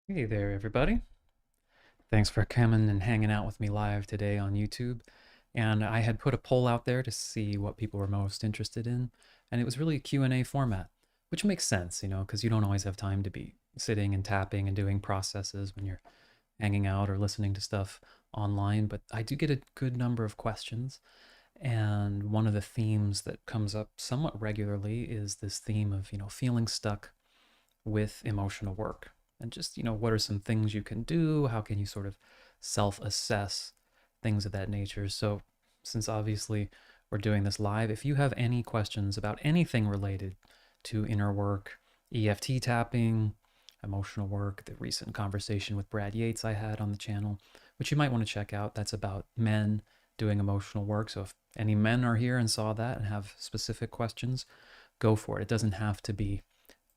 Hey there, everybody. Thanks for coming and hanging out with me live today on YouTube. And I had put a poll out there to see what people were most interested in, and it was really a Q&A format, which makes sense, because you don't always have time to be sitting and tapping and doing processes when you're hanging out or listening to stuff online, but I do get a good number of questions. And one of the themes that comes up somewhat regularly is this theme of, feeling stuck with emotional work. And just, what are some things you can do? How can you sort of self assess things of that nature? So, since obviously we're doing this live, if you have any questions about anything related to inner work, EFT tapping, emotional work, the recent conversation with Brad Yates I had on the channel, which you might want to check out, that's about men doing emotional work. So, if any men are here and saw that and have specific questions, go for it. It doesn't have to be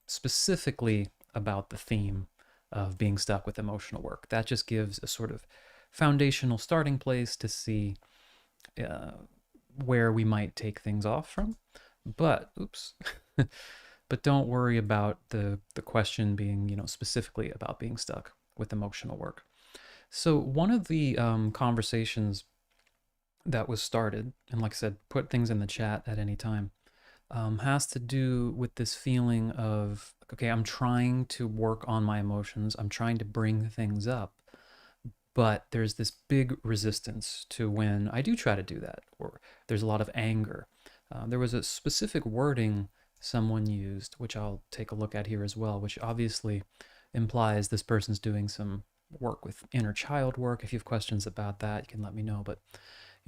specifically about the theme of being stuck with emotional work. That just gives a sort of foundational starting place to see uh, where we might take things off from. But, oops, but don't worry about the question being, specifically about being stuck with emotional work. So one of the conversations that was started, and like I said, put things in the chat at any time, has to do with this feeling of, okay, I'm trying to work on my emotions. I'm trying to bring things up, but there's this big resistance to when I do try to do that, or there's a lot of anger. There was a specific wording someone used, which I'll take a look at here as well, which obviously implies this person's doing some work with inner child work. If you have questions about that, you can let me know. But,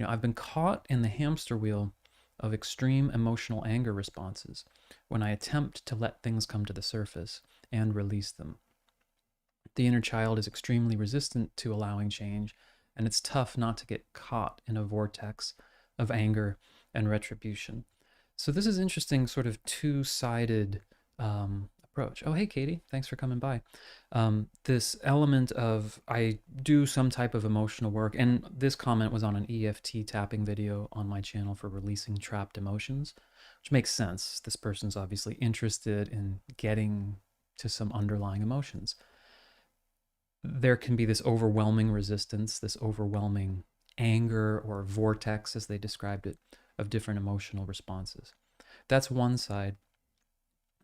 I've been caught in the hamster wheel of extreme emotional anger responses when I attempt to let things come to the surface and release them. The inner child is extremely resistant to allowing change, and it's tough not to get caught in a vortex of anger and retribution. So, this is interesting, sort of two-sided approach. Oh, hey, Katie, thanks for coming by. This element of I do some type of emotional work, and this comment was on an EFT tapping video on my channel for releasing trapped emotions, which makes sense. This person's obviously interested in getting to some underlying emotions. There can be this overwhelming resistance, this overwhelming anger or vortex, as they described it, of different emotional responses. That's one side.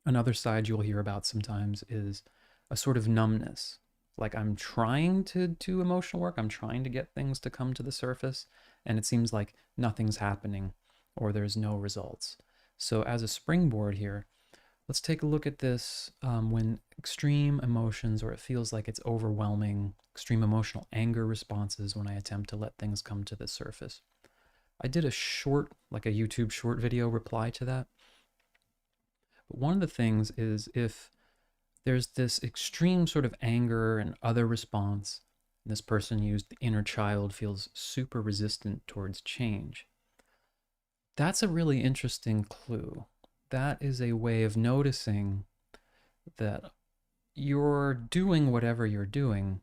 Another side you'll hear about sometimes is a sort of numbness. Like I'm trying to do emotional work, I'm trying to get things to come to the surface, and it seems like nothing's happening or there's no results. So, as a springboard here, let's take a look at this when extreme emotions, or it feels like it's overwhelming, extreme emotional anger responses when I attempt to let things come to the surface. I did a short, like a YouTube short video reply to that. But one of the things is if there's this extreme sort of anger and other response, and this person used the inner child feels super resistant towards change. That's a really interesting clue. That is a way of noticing that you're doing whatever you're doing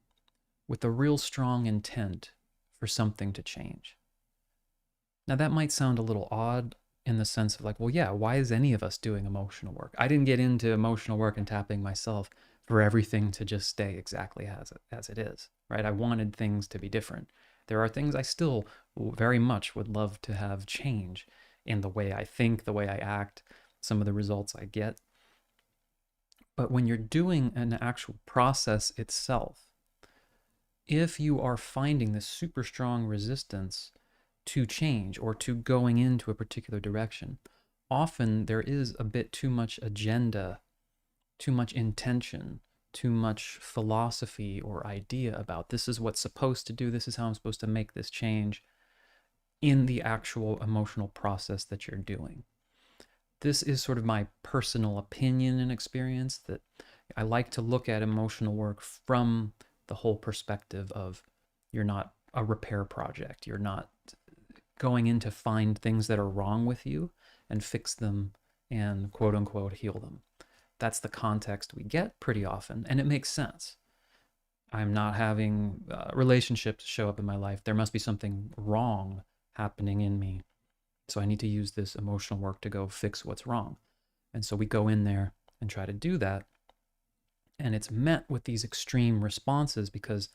with a real strong intent for something to change. Now, that might sound a little odd in the sense of like, well, yeah, why is any of us doing emotional work? I didn't get into emotional work and tapping myself for everything to just stay exactly as it is, right? I wanted things to be different. There are things I still very much would love to have change in the way I think, the way I act, some of the results I get. But when you're doing an actual process itself, if you are finding this super strong resistance to change or to going into a particular direction, often there is a bit too much agenda, too much intention, too much philosophy or idea about this is what's supposed to do, this is how I'm supposed to make this change in the actual emotional process that you're doing. This is sort of my personal opinion and experience that I like to look at emotional work from the whole perspective of you're not a repair project. You're not going in to find things that are wrong with you and fix them and quote unquote heal them. That's the context we get pretty often, and it makes sense. I'm not having relationships show up in my life. There must be something wrong happening in me. So I need to use this emotional work to go fix what's wrong. And so we go in there and try to do that. And it's met with these extreme responses because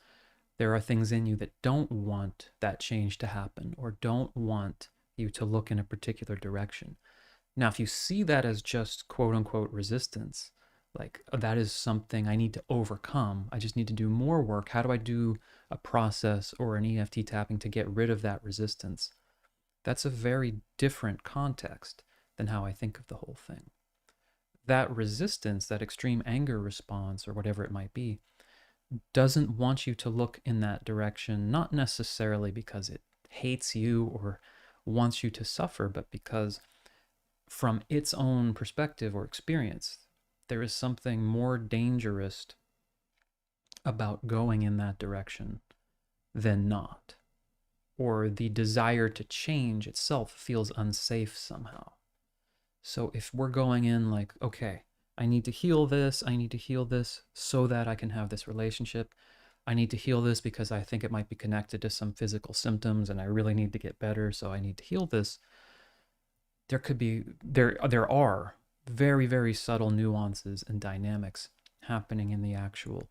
there are things in you that don't want that change to happen or don't want you to look in a particular direction. Now, if you see that as just quote unquote resistance, like that is something I need to overcome, I just need to do more work. How do I do a process or an EFT tapping to get rid of that resistance? That's a very different context than how I think of the whole thing. That resistance, that extreme anger response, or whatever it might be, doesn't want you to look in that direction, not necessarily because it hates you or wants you to suffer, but because from its own perspective or experience, there is something more dangerous about going in that direction than not. Or the desire to change itself feels unsafe somehow. So if we're going in like, okay, I need to heal this, I need to heal this so that I can have this relationship. I need to heal this because I think it might be connected to some physical symptoms and I really need to get better, so I need to heal this. There are very, very subtle nuances and dynamics happening in the actual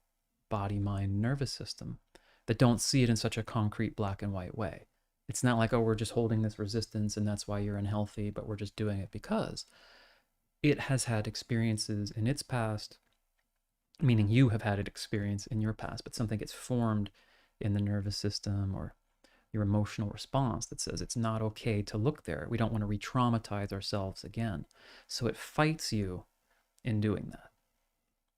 body, mind, nervous system that don't see it in such a concrete black and white way. It's not like, oh, we're just holding this resistance and that's why you're unhealthy, but we're just doing it because it has had experiences in its past, meaning you have had an experience in your past, but something gets formed in the nervous system or your emotional response that says it's not okay to look there. We don't want to re-traumatize ourselves again. So it fights you in doing that.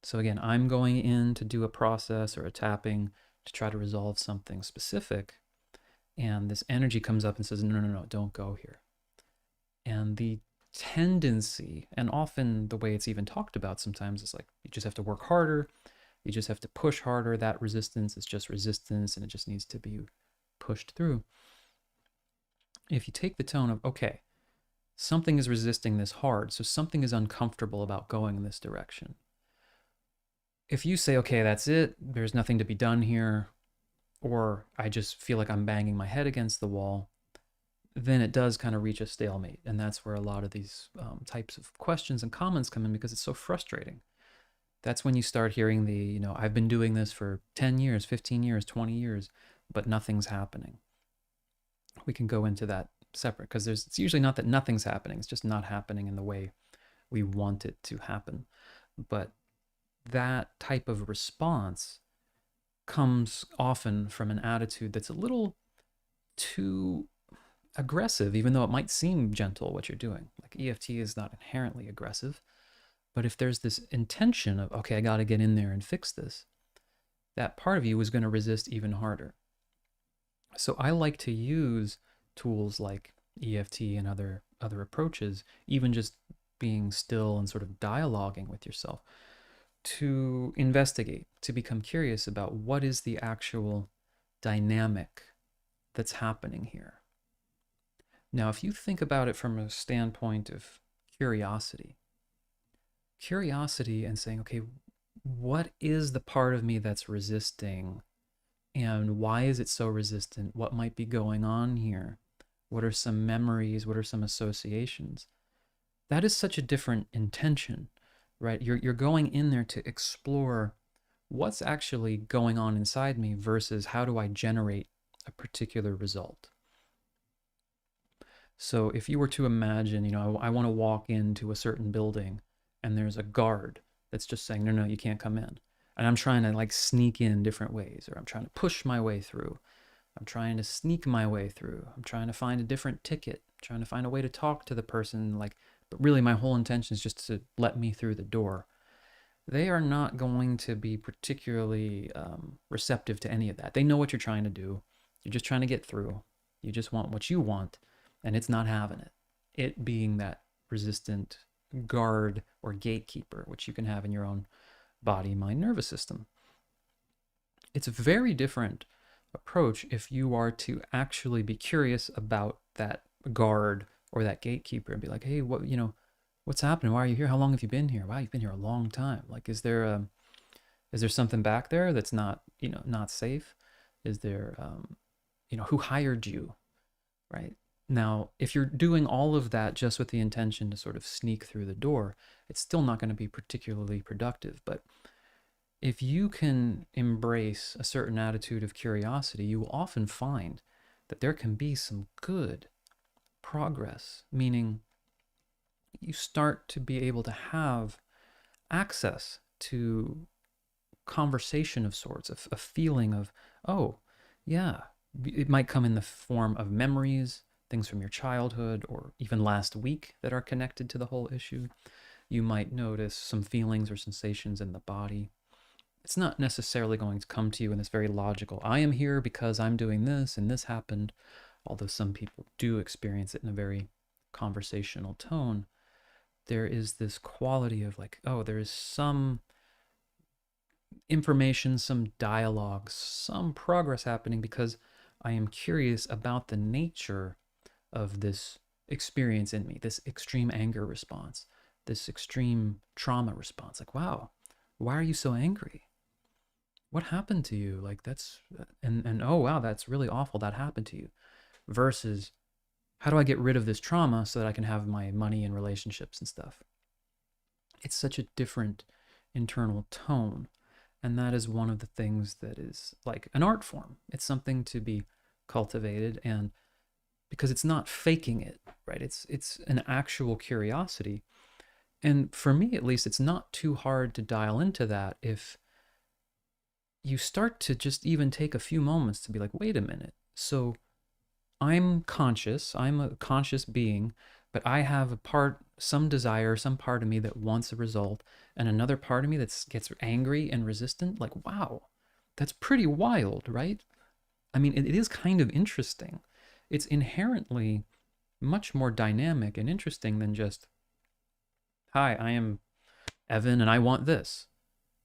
So again, I'm going in to do a process or a tapping to try to resolve something specific. And this energy comes up and says, no, no, no, don't go here. And the tendency, and often the way it's even talked about sometimes, is like, you just have to work harder. You just have to push harder. That resistance is just resistance and it just needs to be pushed through. If you take the tone of, okay, something is resisting this hard, so something is uncomfortable about going in this direction. If you say, okay, that's it, there's nothing to be done here, or I just feel like I'm banging my head against the wall, then it does kind of reach a stalemate. And that's where a lot of these types of questions and comments come in because it's so frustrating. That's when you start hearing the, I've been doing this for 10 years, 15 years, 20 years, but nothing's happening. We can go into that separate because it's usually not that nothing's happening. It's just not happening in the way we want it to happen. But that type of response comes often from an attitude that's a little too aggressive, even though it might seem gentle what you're doing. Like EFT is not inherently aggressive, but if there's this intention of, okay, I got to get in there and fix this, that part of you is going to resist even harder. So I like to use tools like EFT and other approaches, even just being still and sort of dialoguing with yourself, to investigate, to become curious about what is the actual dynamic that's happening here. Now, if you think about it from a standpoint of curiosity and saying, okay, what is the part of me that's resisting? And why is it so resistant? What might be going on here? What are some memories? What are some associations? That is such a different intention, right? You're going in there to explore what's actually going on inside me versus how do I generate a particular result. So if you were to imagine, I want to walk into a certain building and there's a guard that's just saying, no, you can't come in. And I'm trying to like sneak in different ways, or I'm trying to push my way through. I'm trying to sneak my way through. I'm trying to find a different ticket, I'm trying to find a way to talk to the person, but really my whole intention is just to let me through the door. They are not going to be particularly receptive to any of that. They know what you're trying to do. You're just trying to get through. You just want what you want, and it's not having it. It being that resistant guard or gatekeeper, which you can have in your own body, mind, nervous system. It's a very different approach if you are to actually be curious about that guard or that gatekeeper and be like, hey, what's happening? Why are you here? How long have you been here? Wow, you've been here a long time. Like, is there something back there that's not safe? Is there, who hired you, right? Now, if you're doing all of that just with the intention to sort of sneak through the door, it's still not going to be particularly productive. But If you can embrace a certain attitude of curiosity, you will often find that there can be some good progress, meaning you start to be able to have access to conversation of sorts, a feeling of, oh, yeah, it might come in the form of memories, things from your childhood, or even last week that are connected to the whole issue. You might notice some feelings or sensations in the body. It's not necessarily going to come to you in this very logical, I am here because I'm doing this and this happened, although some people do experience it in a very conversational tone. There is this quality of like, oh, there is some information, some dialogue, some progress happening because I am curious about the nature of this experience in me, this extreme anger response, this extreme trauma response. Like, wow, why are you so angry? What happened to you? Like that's and oh wow, that's really awful that happened to you. Versus how do I get rid of this trauma so that I can have my money and relationships and stuff? It's such a different internal tone. And that is one of the things that is like an art form. It's something to be cultivated, and because it's not faking it, right? It's an actual curiosity. And for me at least, it's not too hard to dial into that if you start to just even take a few moments to be like, wait a minute. So I'm conscious, I'm a conscious being, but I have a part, some desire, some part of me that wants a result, and another part of me that gets angry and resistant. Like, wow, that's pretty wild, right? I mean, it is kind of interesting. It's inherently much more dynamic and interesting than just, hi, I am Evan and I want this.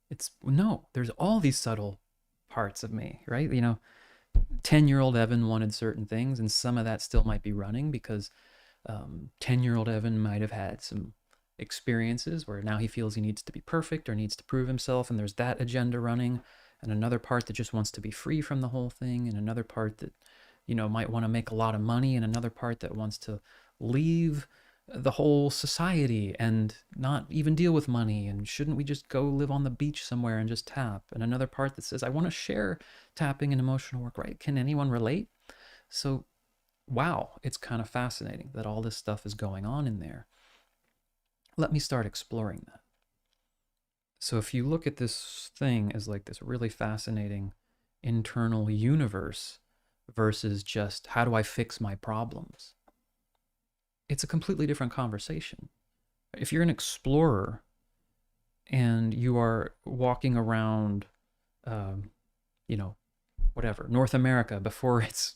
It's no, there's all these subtle parts of me, right? 10-year-old Evan wanted certain things, and some of that still might be running because 10-year-old Evan might have had some experiences where now he feels he needs to be perfect or needs to prove himself, and there's that agenda running, and another part that just wants to be free from the whole thing, and another part that, might want to make a lot of money, and another part that wants to leave the whole society and not even deal with money, and shouldn't we just go live on the beach somewhere and just tap, and another part that says I want to share tapping and emotional work, right? Can anyone relate? So wow, it's kind of fascinating that all this stuff is going on in there. Let me start exploring that. So if you look at this thing as like this really fascinating internal universe versus just how do I fix my problems, it's a completely different conversation. If you're an explorer and you are walking around, um, you know, whatever, North America before it's,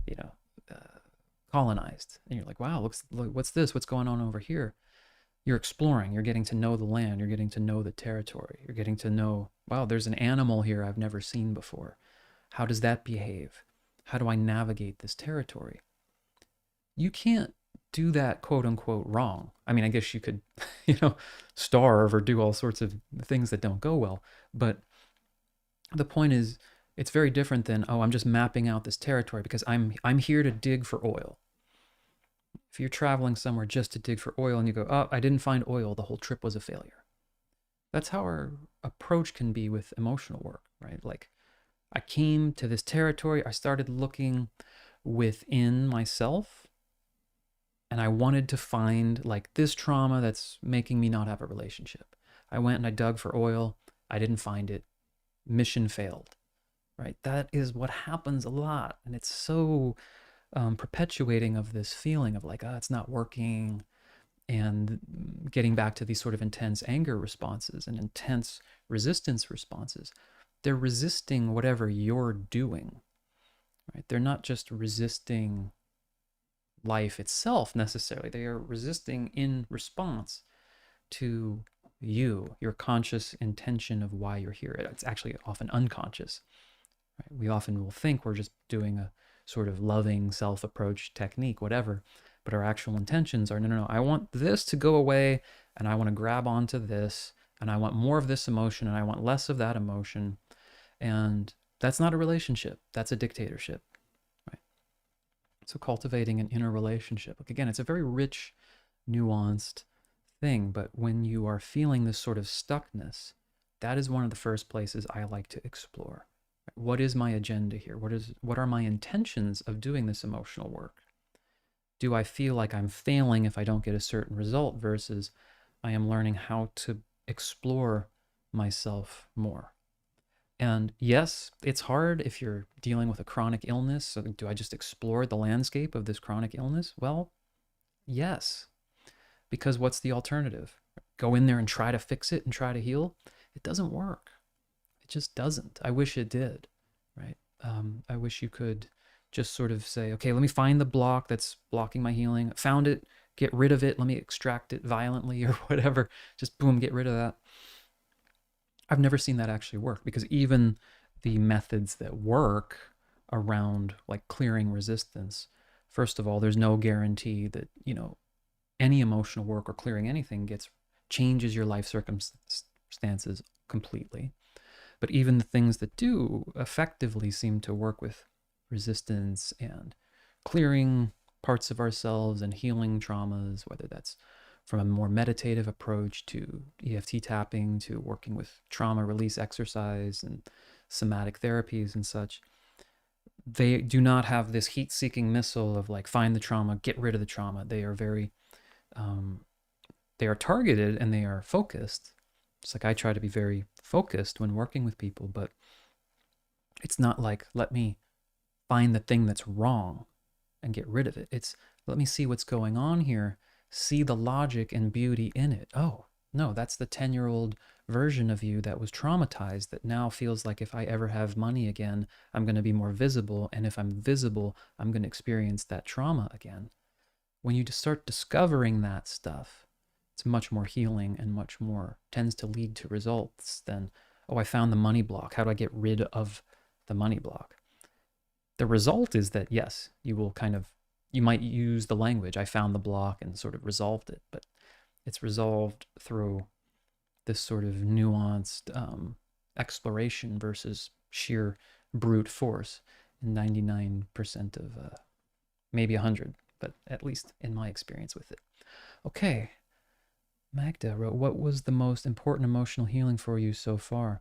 you know, uh, colonized, and you're like, wow, look, what's this? What's going on over here? You're exploring, you're getting to know the land, you're getting to know the territory, you're getting to know, wow, there's an animal here I've never seen before. How does that behave? How do I navigate this territory? You can't do that quote unquote wrong. I mean, I guess you could, you know, starve or do all sorts of things that don't go well. But the point is, it's very different than, oh, I'm just mapping out this territory because I'm here to dig for oil. If you're traveling somewhere just to dig for oil and you go, oh, I didn't find oil, the whole trip was a failure. That's how our approach can be with emotional work, right? Like, I came to this territory, I started looking within myself, and I wanted to find like this trauma that's making me not have a relationship. I went and I dug for oil, I didn't find it, mission failed, right? That is what happens a lot. And it's so perpetuating of this feeling of like, it's not working, and getting back to these sort of intense anger responses and intense resistance responses. They're resisting whatever you're doing, right? They're not just resisting life itself necessarily. They are resisting in response to you, your conscious intention of why you're here. It's actually often unconscious. Right? We often will think we're just doing a sort of loving self-approach technique, whatever, but our actual intentions are, no, I want this to go away, and I want to grab onto this, and I want more of this emotion, and I want less of that emotion. And that's not a relationship. That's a dictatorship, right? So cultivating an inner relationship, like, again, it's a very rich, nuanced thing, but when you are feeling this sort of stuckness, That is one of the first places I like to explore. What is my agenda here? What are my intentions of doing this emotional work? Do I feel like I'm failing if I don't get a certain result versus I am learning how to explore myself more? And yes, it's hard if you're dealing with a chronic illness. So do I just explore the landscape of this chronic illness? Well, yes, because what's the alternative? Go in there and try to fix it and try to heal? It doesn't work. It just doesn't. I wish it did, right? I wish you could just sort of say, okay, let me find the block that's blocking my healing. Found it, get rid of it. Let me extract it violently or whatever. Just boom, get rid of that. I've never seen that actually work, because even the methods that work around like clearing resistance, first of all, there's no guarantee that, any emotional work or clearing anything changes your life circumstances completely. But even the things that do effectively seem to work with resistance and clearing parts of ourselves and healing traumas, whether that's from a more meditative approach to EFT tapping to working with trauma release exercise and somatic therapies and such, they do not have this heat-seeking missile of like, find the trauma, get rid of the trauma. They are very, they are targeted and they are focused. It's like I try to be very focused when working with people, but it's not like, let me find the thing that's wrong and get rid of it. It's, let me see what's going on here, see the logic and beauty in it. Oh, no, that's the 10-year-old version of you that was traumatized that now feels like if I ever have money again, I'm going to be more visible. And if I'm visible, I'm going to experience that trauma again. When you just start discovering that stuff, it's much more healing and much more tends to lead to results than, oh, I found the money block. How do I get rid of the money block? The result is that, yes, you might use the language, I found the block and sort of resolved it, but it's resolved through this sort of nuanced exploration versus sheer brute force in 99% of maybe 100, but at least in my experience with it. Okay, Magda wrote, what was the most important emotional healing for you so far?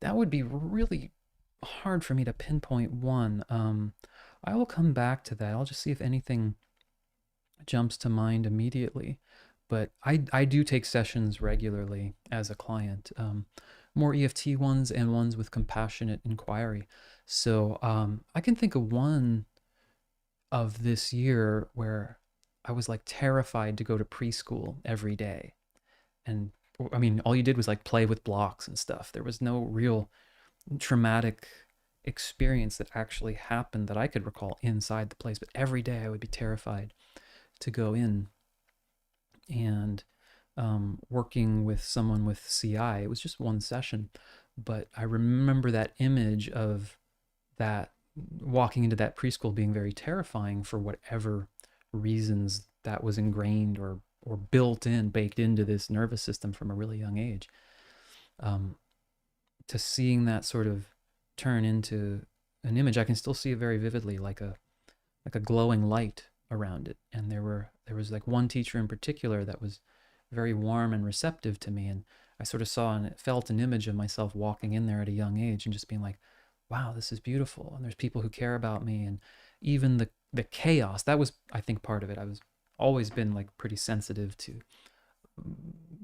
That would be really hard for me to pinpoint one. I will come back to that. I'll just see if anything jumps to mind immediately. But I do take sessions regularly as a client, more EFT ones and ones with compassionate inquiry. So I can think of one of this year where I was like terrified to go to preschool every day. And I mean, all you did was like play with blocks and stuff. There was no real traumatic experience that actually happened that I could recall inside the place. But every day I would be terrified to go in. And working with someone with CI, it was just one session, but I remember that image of that walking into that preschool being very terrifying for whatever reasons that was ingrained or baked into this nervous system from a really young age. To seeing that sort of turn into an image, I can still see it very vividly, like a glowing light around it. And there was like one teacher in particular that was very warm and receptive to me, and I sort of saw and felt an image of myself walking in there at a young age and just being like, wow, this is beautiful, and there's people who care about me. And even the chaos, that was, I think, part of it. I was always been like pretty sensitive to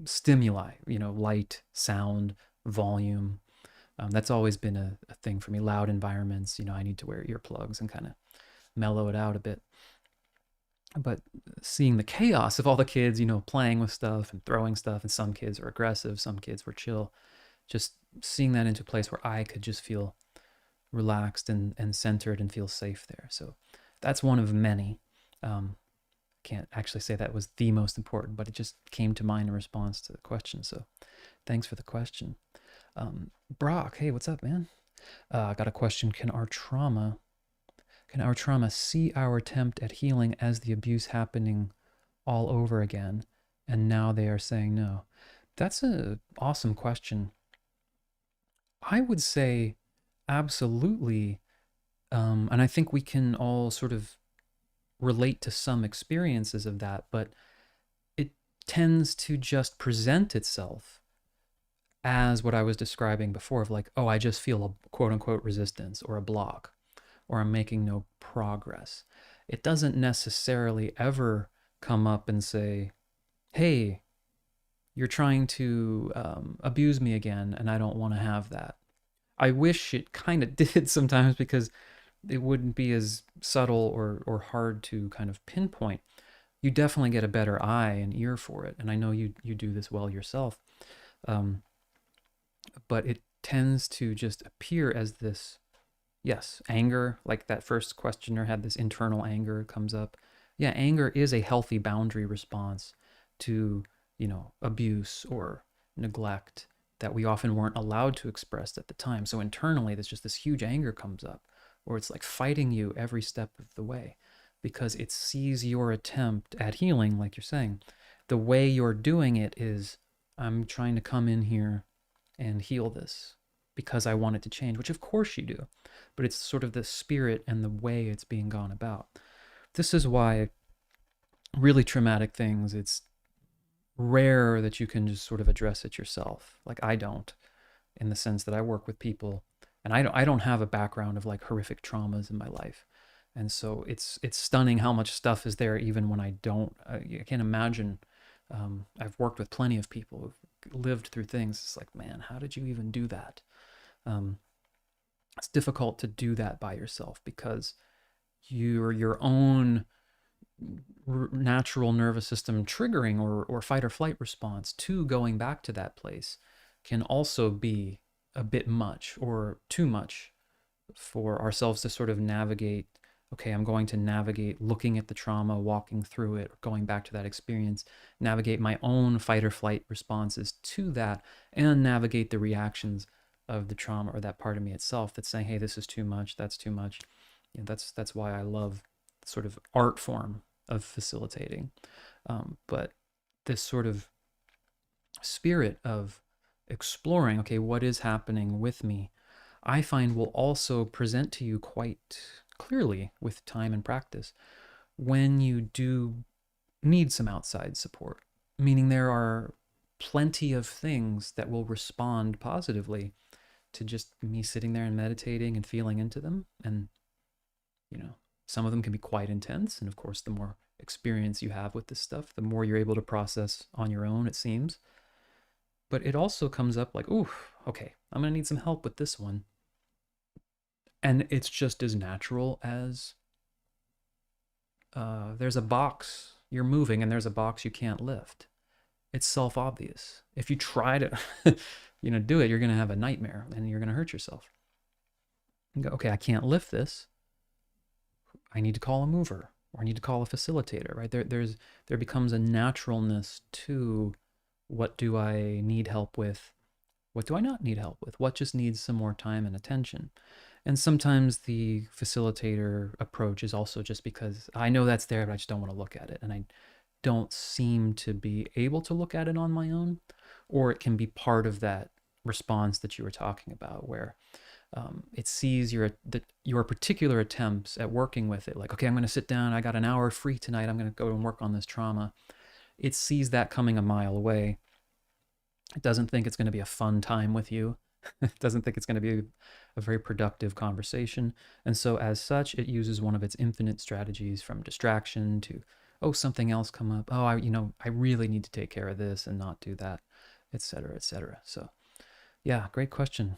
stimuli, light, sound, volume. That's always been a thing for me. Loud environments, I need to wear earplugs and kind of mellow it out a bit. But seeing the chaos of all the kids, playing with stuff and throwing stuff, and some kids were aggressive, some kids were chill, just seeing that into a place where I could just feel relaxed and centered and feel safe there. So that's one of many. Can't actually say that was the most important, but it just came to mind in response to the question. So thanks for the question. Brock, hey, what's up, man? I got a question. Can our trauma see our attempt at healing as the abuse happening all over again, and now they are saying no? That's an awesome question. I would say absolutely, and I think we can all sort of relate to some experiences of that, but it tends to just present itself as what I was describing before of like, oh, I just feel a quote unquote resistance or a block, or I'm making no progress. It doesn't necessarily ever come up and say, hey, you're trying to abuse me again, and I don't want to have that. I wish it kind of did sometimes because it wouldn't be as subtle or hard to kind of pinpoint. You definitely get a better eye and ear for it, and I know you do this well yourself. Um, but it tends to just appear as this, yes, anger, like that first questioner had this internal anger comes up. Yeah, anger is a healthy boundary response to, abuse or neglect that we often weren't allowed to express at the time. So internally, there's just this huge anger comes up, or it's like fighting you every step of the way because it sees your attempt at healing, like you're saying. The way you're doing it is, I'm trying to come in here and heal this because I want it to change, which of course you do, but it's sort of the spirit and the way it's being gone about. This is why really traumatic things, it's rare that you can just sort of address it yourself. Like I don't, in the sense that I work with people, and I don't have a background of like horrific traumas in my life. And so it's stunning how much stuff is there even when I don't. I can't imagine. I've worked with plenty of people who've lived through things. It's like, man, how did you even do that? Um, it's difficult to do that by yourself because you're your own natural nervous system triggering or fight or flight response to going back to that place can also be a bit much or too much for ourselves to sort of navigate. Okay, I'm going to navigate looking at the trauma, walking through it, going back to that experience, navigate my own fight or flight responses to that, and navigate the reactions of the trauma or that part of me itself that's saying, hey, this is too much, that's too much. That's why I love sort of art form of facilitating. But this sort of spirit of exploring, okay, what is happening with me, I find will also present to you quite clearly with time and practice when you do need some outside support, meaning there are plenty of things that will respond positively to just me sitting there and meditating and feeling into them. And, some of them can be quite intense. And of course, the more experience you have with this stuff, the more you're able to process on your own, it seems. But it also comes up like, ooh, okay, I'm going to need some help with this one. And it's just as natural as there's a box you're moving and there's a box you can't lift. It's self-obvious. If you try to, do it, you're going to have a nightmare and you're going to hurt yourself. You go, okay, I can't lift this. I need to call a mover or I need to call a facilitator, right? There becomes a naturalness to what do I need help with? What do I not need help with? What just needs some more time and attention? And sometimes the facilitator approach is also just because I know that's there, but I just don't want to look at it. And I don't seem to be able to look at it on my own. Or it can be part of that response that you were talking about where it sees your particular attempts at working with it. Like, okay, I'm going to sit down. I got an hour free tonight. I'm going to go and work on this trauma. It sees that coming a mile away. It doesn't think it's going to be a fun time with you. It doesn't think it's going to be a very productive conversation. And so as such, it uses one of its infinite strategies from distraction to, oh, something else come up. Oh, I really need to take care of this and not do that, et cetera, et cetera. So yeah, great question.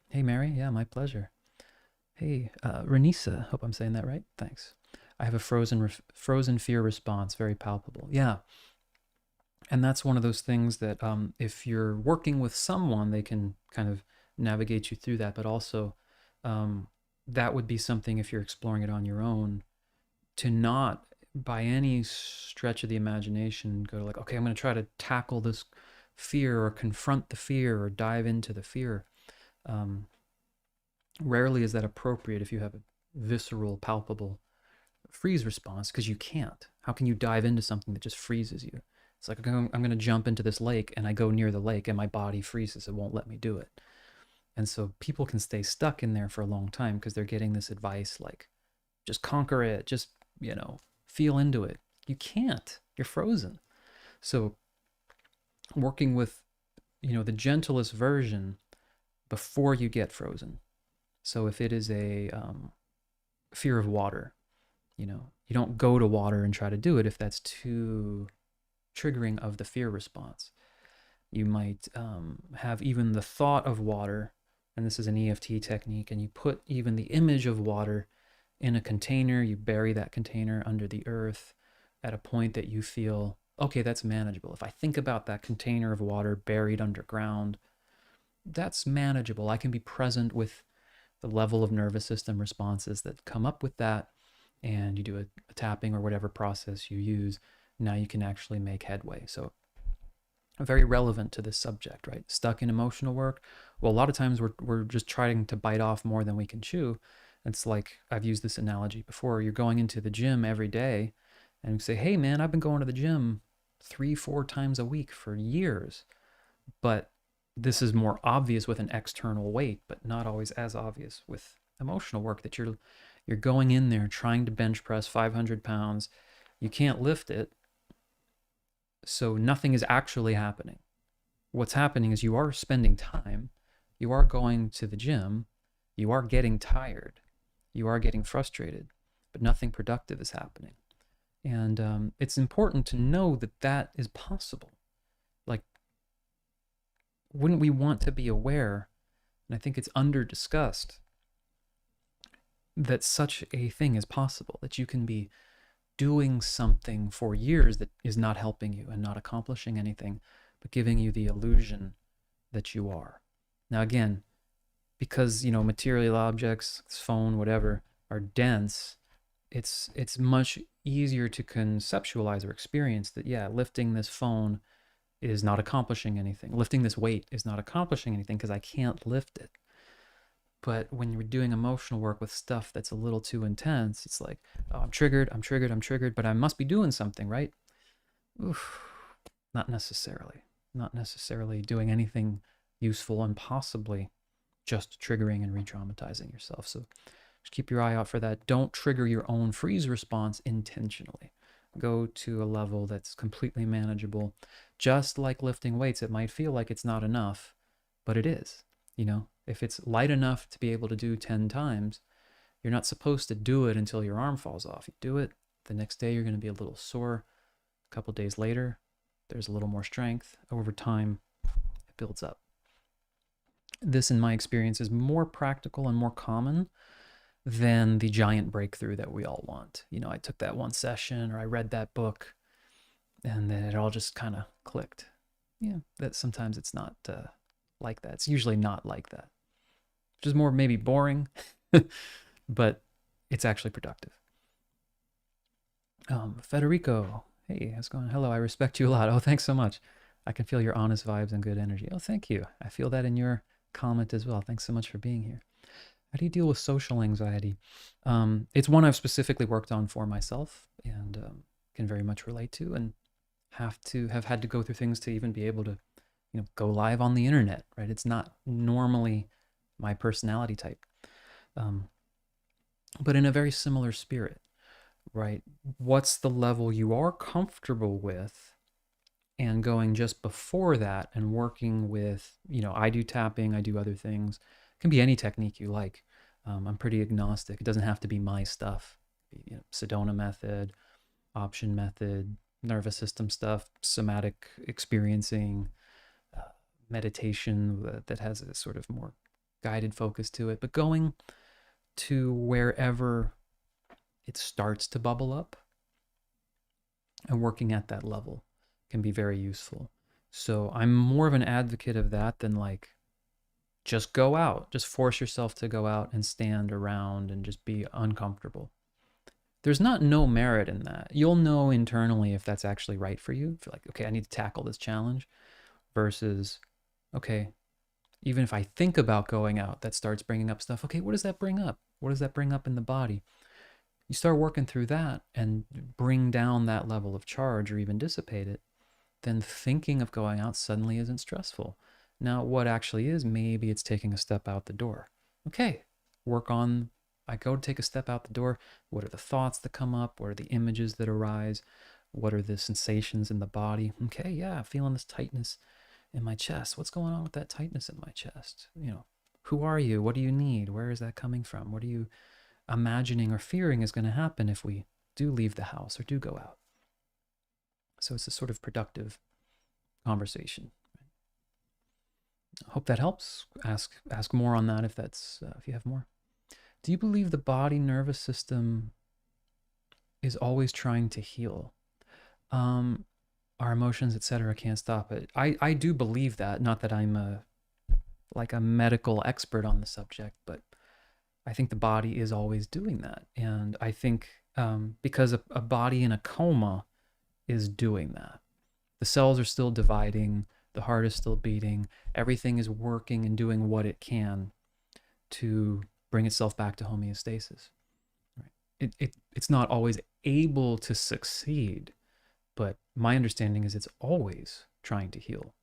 Hey, Mary. Yeah, my pleasure. Hey, Renisa. Hope I'm saying that right. Thanks. I have a frozen fear response, very palpable. Yeah. And that's one of those things that if you're working with someone, they can kind of navigate you through that. But also, that would be something if you're exploring it on your own, to not by any stretch of the imagination go like, okay, I'm going to try to tackle this fear or confront the fear or dive into the fear. Rarely is that appropriate if you have a visceral, palpable freeze response, because you can't. How can you dive into something that just freezes you? It's like, I'm going to jump into this lake, and I go near the lake and my body freezes. It won't let me do it. And so people can stay stuck in there for a long time because they're getting this advice like, just conquer it, just, feel into it. You can't. You're frozen. So working with, the gentlest version before you get frozen. So if it is a fear of water, you don't go to water and try to do it if that's too triggering of the fear response. You might have even the thought of water, and this is an EFT technique, and you put even the image of water in a container. You bury that container under the earth at a point that you feel, okay, that's manageable. If I think about that container of water buried underground, that's manageable. I can be present with the level of nervous system responses that come up with that, and you do a tapping or whatever process you use. Now you can actually make headway. So very relevant to this subject, right? Stuck in emotional work. Well, a lot of times we're just trying to bite off more than we can chew. It's like, I've used this analogy before. You're going into the gym every day and you say, hey man, I've been going to the gym 3-4 times a week for years. But this is more obvious with an external weight, but not always as obvious with emotional work, that you're going in there trying to bench press 500 pounds. You can't lift it. So nothing is actually happening. What's happening is you are spending time, you are going to the gym, you are getting tired, you are getting frustrated, but nothing productive is happening. And it's important to know that that is possible. Like, wouldn't we want to be aware, and I think it's under-discussed, that such a thing is possible, that you can be doing something for years that is not helping you and not accomplishing anything, but giving you the illusion that you are. Now, again, because, material objects, phone, whatever, are dense, it's much easier to conceptualize or experience that, yeah, lifting this phone is not accomplishing anything. Lifting this weight is not accomplishing anything because I can't lift it. But when you're doing emotional work with stuff that's a little too intense, it's like, oh, I'm triggered, but I must be doing something, right? Oof, not necessarily. Not necessarily doing anything useful, and possibly just triggering and re-traumatizing yourself. So just keep your eye out for that. Don't trigger your own freeze response intentionally. Go to a level that's completely manageable. Just like lifting weights, it might feel like it's not enough, but it is. If it's light enough to be able to do 10 times, you're not supposed to do it until your arm falls off. You do it, the next day you're going to be a little sore. A couple days later, there's a little more strength. Over time, it builds up. This, in my experience, is more practical and more common than the giant breakthrough that we all want. I took that one session, or I read that book, and then it all just kind of clicked. Yeah, that sometimes it's not like that. It's usually not like that. Which is more maybe boring, but it's actually productive. Federico, hey, how's it going? Hello, I respect you a lot. Oh, thanks so much. I can feel your honest vibes and good energy. Oh, thank you. I feel that in your comment as well. Thanks so much for being here. How do you deal with social anxiety? It's one I've specifically worked on for myself, and can very much relate to, and have had to go through things to even be able to go live on the internet, right? It's not normally my personality type, but in a very similar spirit, right? What's the level you are comfortable with, and going just before that and working with, I do tapping, I do other things. It can be any technique you like. I'm pretty agnostic. It doesn't have to be my stuff. Sedona method, option method, nervous system stuff, somatic experiencing, meditation that has a sort of more guided focus to it, but going to wherever it starts to bubble up and working at that level can be very useful. So I'm more of an advocate of that than like, just go out, just force yourself to go out and stand around and just be uncomfortable. There's no merit in that. You'll know internally if that's actually right for you. If you're like, okay, I need to tackle this challenge, versus, okay, even if I think about going out, that starts bringing up stuff. Okay, what does that bring up? What does that bring up in the body? You start working through that and bring down that level of charge or even dissipate it, then thinking of going out suddenly isn't stressful. Now, what actually is, maybe it's taking a step out the door. Okay, I go to take a step out the door. What are the thoughts that come up? What are the images that arise? What are the sensations in the body? Okay, yeah, feeling this tightness in my chest. What's going on with that tightness in my chest? Who are you? What do you need? Where is that coming from? What are you imagining or fearing is going to happen if we do leave the house or do go out? So it's a sort of productive conversation. I hope that helps. Ask more on that if you have more. Do you believe the body nervous system is always trying to heal? Our emotions, etc., can't stop it. I do believe that. Not that I'm a medical expert on the subject, but I think the body is always doing that. And I think because a body in a coma is doing that. The cells are still dividing, the heart is still beating, everything is working and doing what it can to bring itself back to homeostasis. Right? It's not always able to succeed, but my understanding is it's always trying to heal.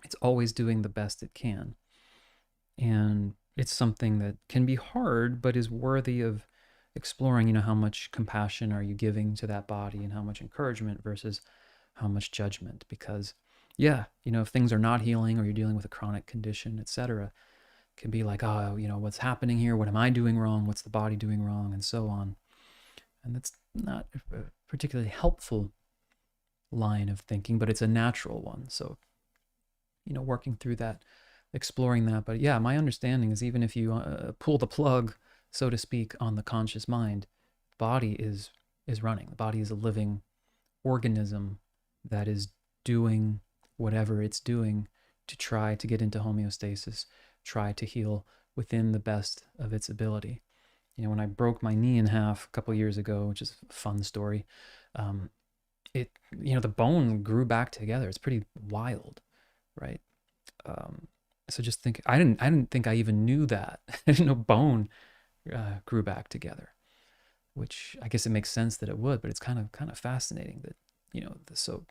It's always doing the best it can. And it's something that can be hard, but is worthy of exploring. How much compassion are you giving to that body, and how much encouragement versus how much judgment? Because if things are not healing, or you're dealing with a chronic condition, etc., it can be like, oh, what's happening here? What am I doing wrong? What's the body doing wrong? And so on. And that's not a particularly helpful line of thinking, but it's a natural one. So, working through that, exploring that. But yeah, my understanding is even if you pull the plug, so to speak, on the conscious mind, body is running. The body is a living organism that is doing whatever it's doing to try to get into homeostasis, try to heal within the best of its ability. When I broke my knee in half a couple years ago, which is a fun story, the bone grew back together. It's pretty wild, right? So just think, I didn't think I even knew that. I didn't know bone grew back together, which I guess it makes sense that it would, but it's kind of fascinating that, so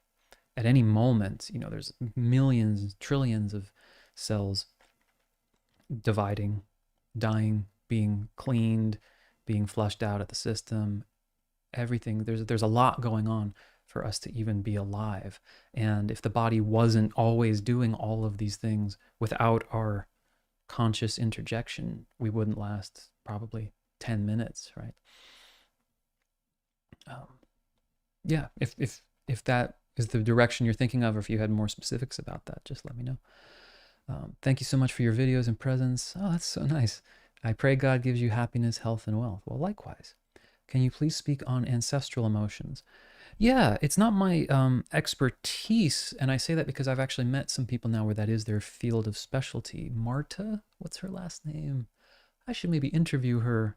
at any moment, there's millions, trillions of cells dividing, dying, being cleaned, being flushed out of the system, everything. There's a lot going on for us to even be alive. And if the body wasn't always doing all of these things without our conscious interjection, we wouldn't last probably 10 minutes, right? If that is the direction you're thinking of, or if you had more specifics about that, just let me know. Thank you so much for your videos and presence. Oh, that's so nice. I pray God gives you happiness, health, and wealth. Well, likewise. Can you please speak on ancestral emotions? Yeah, it's not my expertise, and I say that because I've actually met some people now where that is their field of specialty. Marta, what's her last name? I should maybe interview her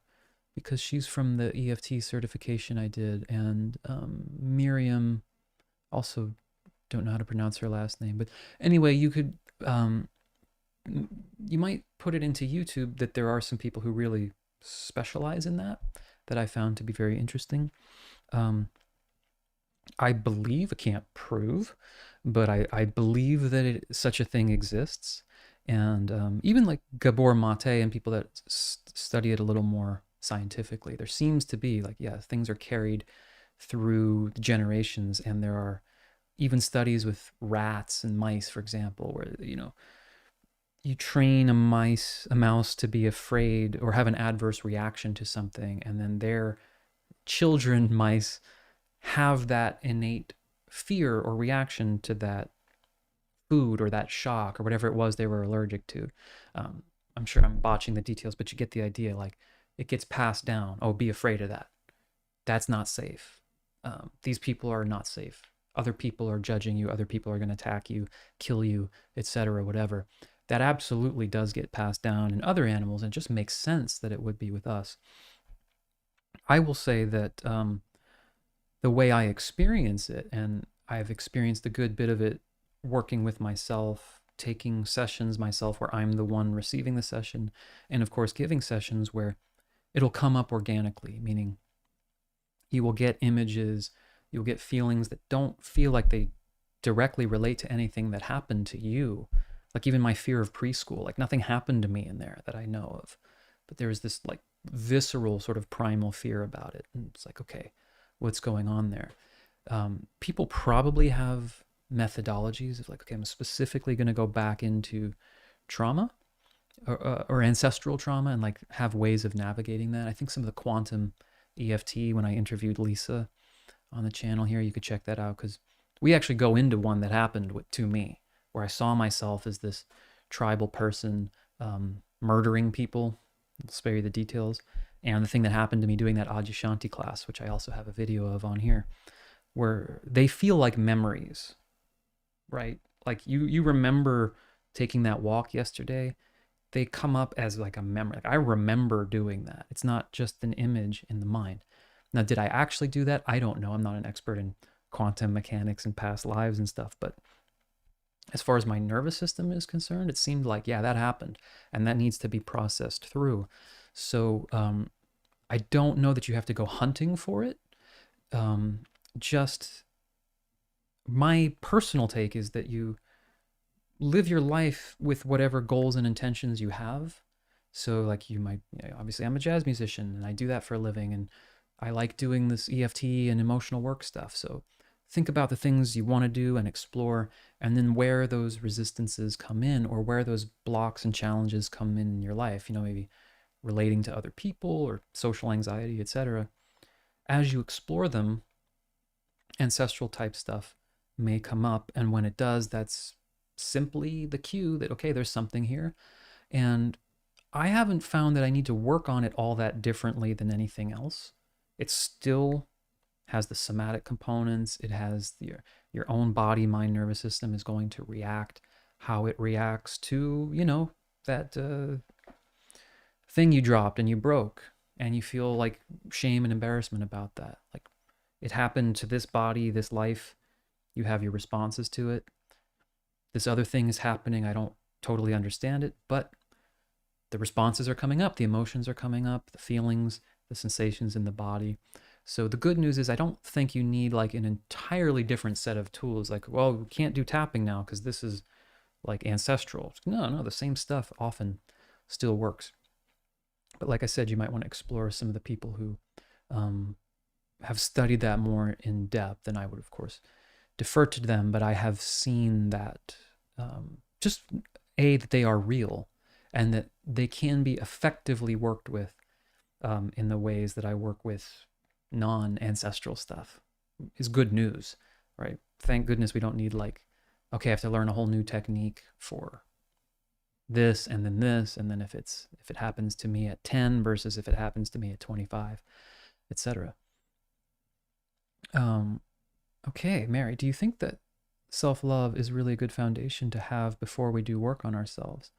because she's from the EFT certification I did, and Miriam, also don't know how to pronounce her last name, but anyway, you could, you might put it into YouTube that there are some people who really specialize in that I found to be very interesting. I believe, I can't prove, but I believe that such a thing exists. And even like Gabor Mate and people that study it a little more scientifically, there seems to be like, yeah, things are carried through generations. And there are even studies with rats and mice, for example, where, you train a mouse to be afraid or have an adverse reaction to something, and then their children mice have that innate fear or reaction to that food or that shock or whatever it was they were allergic to. I'm sure I'm botching the details, but you get the idea. Like, it gets passed down. Oh, be afraid of that. That's not safe. These people are not safe. Other people are judging you. Other people are going to attack you, kill you, etc., whatever. That absolutely does get passed down in other animals, and it just makes sense that it would be with us. I will say that the way I experience it, and I've experienced a good bit of it working with myself, taking sessions myself where I'm the one receiving the session, and of course giving sessions where it'll come up organically, meaning you will get images, you'll get feelings that don't feel like they directly relate to anything that happened to you. Like even my fear of preschool, like nothing happened to me in there that I know of, but there was this like visceral sort of primal fear about it. And it's like, okay, what's going on there? People probably have methodologies of like, okay, I'm specifically going to go back into trauma or ancestral trauma and like have ways of navigating that. I think some of the quantum EFT, when I interviewed Lisa on the channel here, you could check that out because we actually go into one that happened to me where I saw myself as this tribal person murdering people. I'll spare you the details. And the thing that happened to me doing that Adyashanti class, which I also have a video of on here, where they feel like memories, right? Like you remember taking that walk yesterday, they come up as like a memory. Like I remember doing that. It's not just an image in the mind. Now, did I actually do that? I don't know. I'm not an expert in quantum mechanics and past lives and stuff, but as far as my nervous system is concerned, it seemed like, yeah, that happened and that needs to be processed through. So I don't know that you have to go hunting for it. Just my personal take is that you live your life with whatever goals and intentions you have. So like you might, obviously I'm a jazz musician and I do that for a living and I like doing this EFT and emotional work stuff. So think about the things you want to do and explore, and then where those resistances come in or where those blocks and challenges come in your life, maybe relating to other people or social anxiety, etc. As you explore them, ancestral type stuff may come up. And when it does, that's simply the cue that, okay, there's something here. And I haven't found that I need to work on it all that differently than anything else. It still has the somatic components. It has your own body, mind, nervous system is going to react how it reacts to, that thing you dropped and you broke and you feel like shame and embarrassment about that. Like it happened to this body, this life. You have your responses to it. This other thing is happening. I don't totally understand it, but the responses are coming up. The emotions are coming up, the feelings, the sensations in the body. So the good news is I don't think you need like an entirely different set of tools. Like, well, we can't do tapping now because this is like ancestral. No, the same stuff often still works. But like I said, you might want to explore some of the people who have studied that more in depth. And I would, of course, defer to them. But I have seen that just that they are real and that they can be effectively worked with in the ways that I work with non-ancestral stuff is good news, right? Thank goodness we don't need like, okay, I have to learn a whole new technique for this and then this, and then if it happens to me at 10 versus if it happens to me at 25, etc. Okay, Mary, do you think that self-love is really a good foundation to have before we do work on ourselves?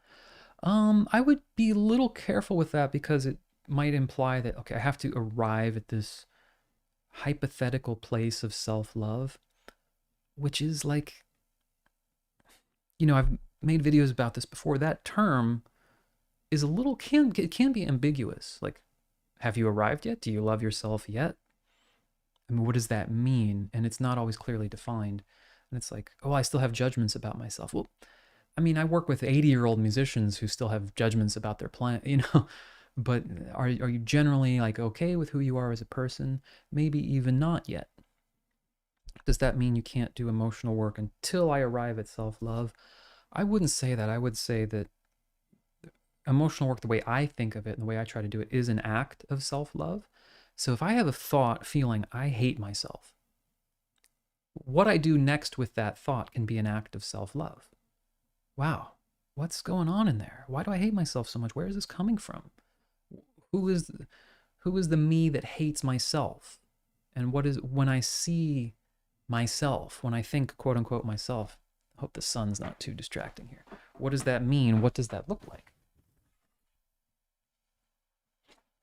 I would be a little careful with that because it might imply that, okay, I have to arrive at this hypothetical place of self-love, which is like, I've made videos about this before. That term is it can be ambiguous. Like, have you arrived yet? Do you love yourself yet? I mean, what does that mean? And it's not always clearly defined. And it's like, oh, I still have judgments about myself. Well, I mean, I work with 80-year-old musicians who still have judgments about their playing, but are you generally like okay with who you are as a person? Maybe even not yet. Does that mean you can't do emotional work until I arrive at self-love? I wouldn't say that. I would say that emotional work, the way I think of it and the way I try to do it, is an act of self-love. So if I have a thought feeling I hate myself, what I do next with that thought can be an act of self-love. Wow, what's going on in there? Why do I hate myself so much? Where is this coming from? Who is the me that hates myself? And what is, when I see myself, when I think quote unquote myself, I hope the sun's not too distracting here. What does that mean? What does that look like?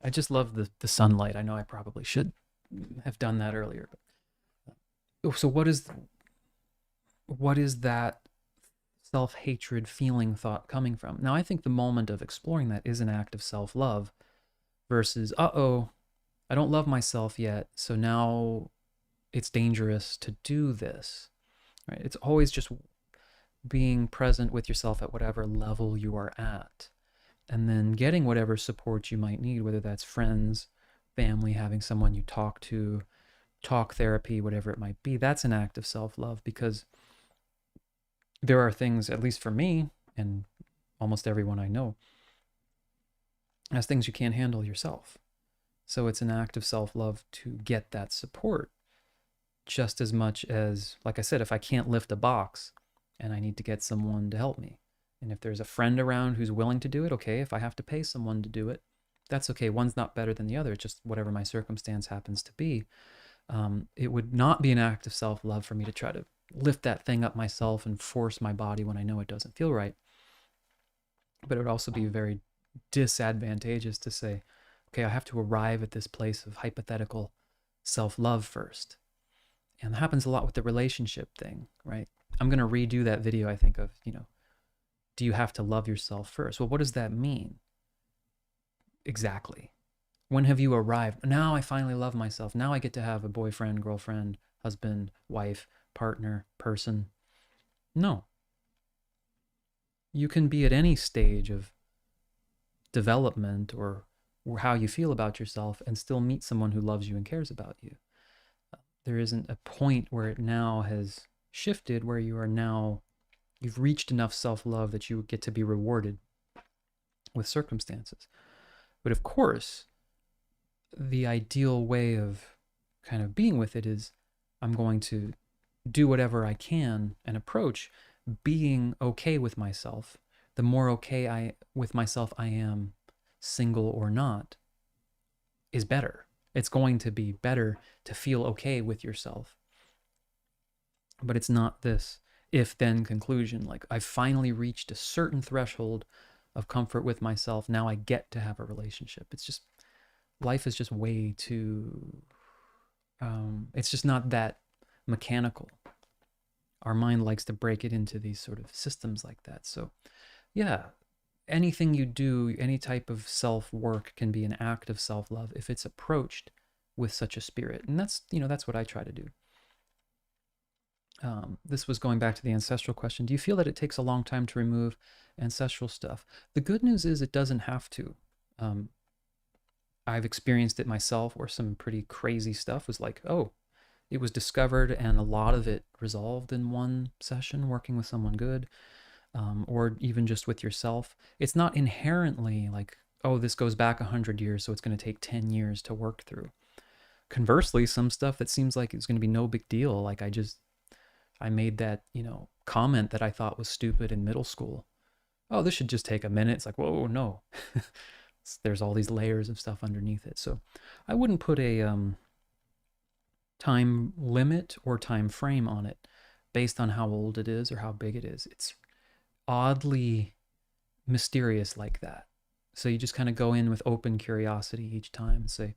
I just love the sunlight. I know I probably should have done that earlier. So what is that self-hatred feeling thought coming from? Now, I think the moment of exploring that is an act of self-love versus, uh-oh, I don't love myself yet, so now it's dangerous to do this, right? It's always just being present with yourself at whatever level you are at, and then getting whatever support you might need, whether that's friends, family, having someone you talk to, talk therapy, whatever it might be. That's an act of self-love because there are things, at least for me and almost everyone I know, as things you can't handle yourself. So it's an act of self-love to get that support, just as much as, like I said, if I can't lift a box and I need to get someone to help me. And if there's a friend around who's willing to do it, okay. If I have to pay someone to do it, that's okay. One's not better than the other. It's just whatever my circumstance happens to be. It would not be an act of self-love for me to try to lift that thing up myself and force my body when I know it doesn't feel right. But it would also be very disadvantageous to say, okay, I have to arrive at this place of hypothetical self-love first. And that happens a lot with the relationship thing, right? I'm going to redo that video, I think, of, do you have to love yourself first? Well, what does that mean? Exactly. When have you arrived? Now I finally love myself. Now I get to have a boyfriend, girlfriend, husband, wife, partner, person. No. You can be at any stage of development or how you feel about yourself and still meet someone who loves you and cares about you. There isn't a point where it now has shifted, where you've reached enough self-love that you get to be rewarded with circumstances. But of course, the ideal way of kind of being with it is, I'm going to do whatever I can and approach being okay with myself. The more okay with myself I am, single or not, is better. It's going to be better to feel okay with yourself. But it's not this if-then conclusion, like I've finally reached a certain threshold of comfort with myself, now I get to have a relationship. It's just, life is just way too, it's just not that mechanical. Our mind likes to break it into these sort of systems like that. So yeah, anything you do, any type of self-work can be an act of self-love if it's approached with such a spirit. And that's what I try to do. This was going back to the ancestral question. Do you feel that it takes a long time to remove ancestral stuff? The good news is it doesn't have to. I've experienced it myself, where some pretty crazy stuff was like, oh, it was discovered and a lot of it resolved in one session working with someone good, or even just with yourself. It's not inherently like, oh, this goes back 100 years, so it's going to take 10 years to work through. Conversely, some stuff that seems like it's going to be no big deal, like I made that, comment that I thought was stupid in middle school. Oh, this should just take a minute. It's like, whoa, no. There's all these layers of stuff underneath it. So I wouldn't put a time limit or time frame on it based on how old it is or how big it is. It's oddly mysterious like that. So you just kind of go in with open curiosity each time and say,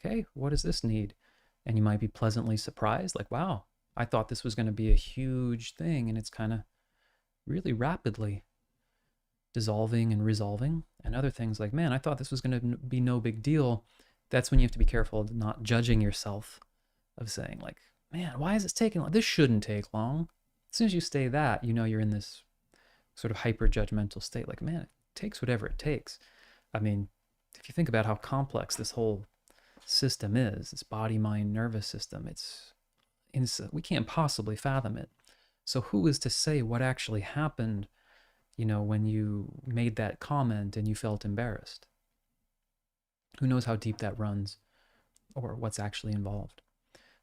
okay, what does this need? And you might be pleasantly surprised, like, wow, I thought this was going to be a huge thing, and it's kind of really rapidly dissolving and resolving. And other things like, man, I thought this was going to be no big deal. That's when you have to be careful of not judging yourself, of saying like, man, why is this taking long? This shouldn't take long. As soon as you say that, you're in this sort of hyper judgmental state. Like, man, it takes whatever it takes. I mean, if you think about how complex this whole system is, this body, mind, nervous system, we can't possibly fathom it. So who is to say what actually happened, when you made that comment and you felt embarrassed? Who knows how deep that runs or what's actually involved?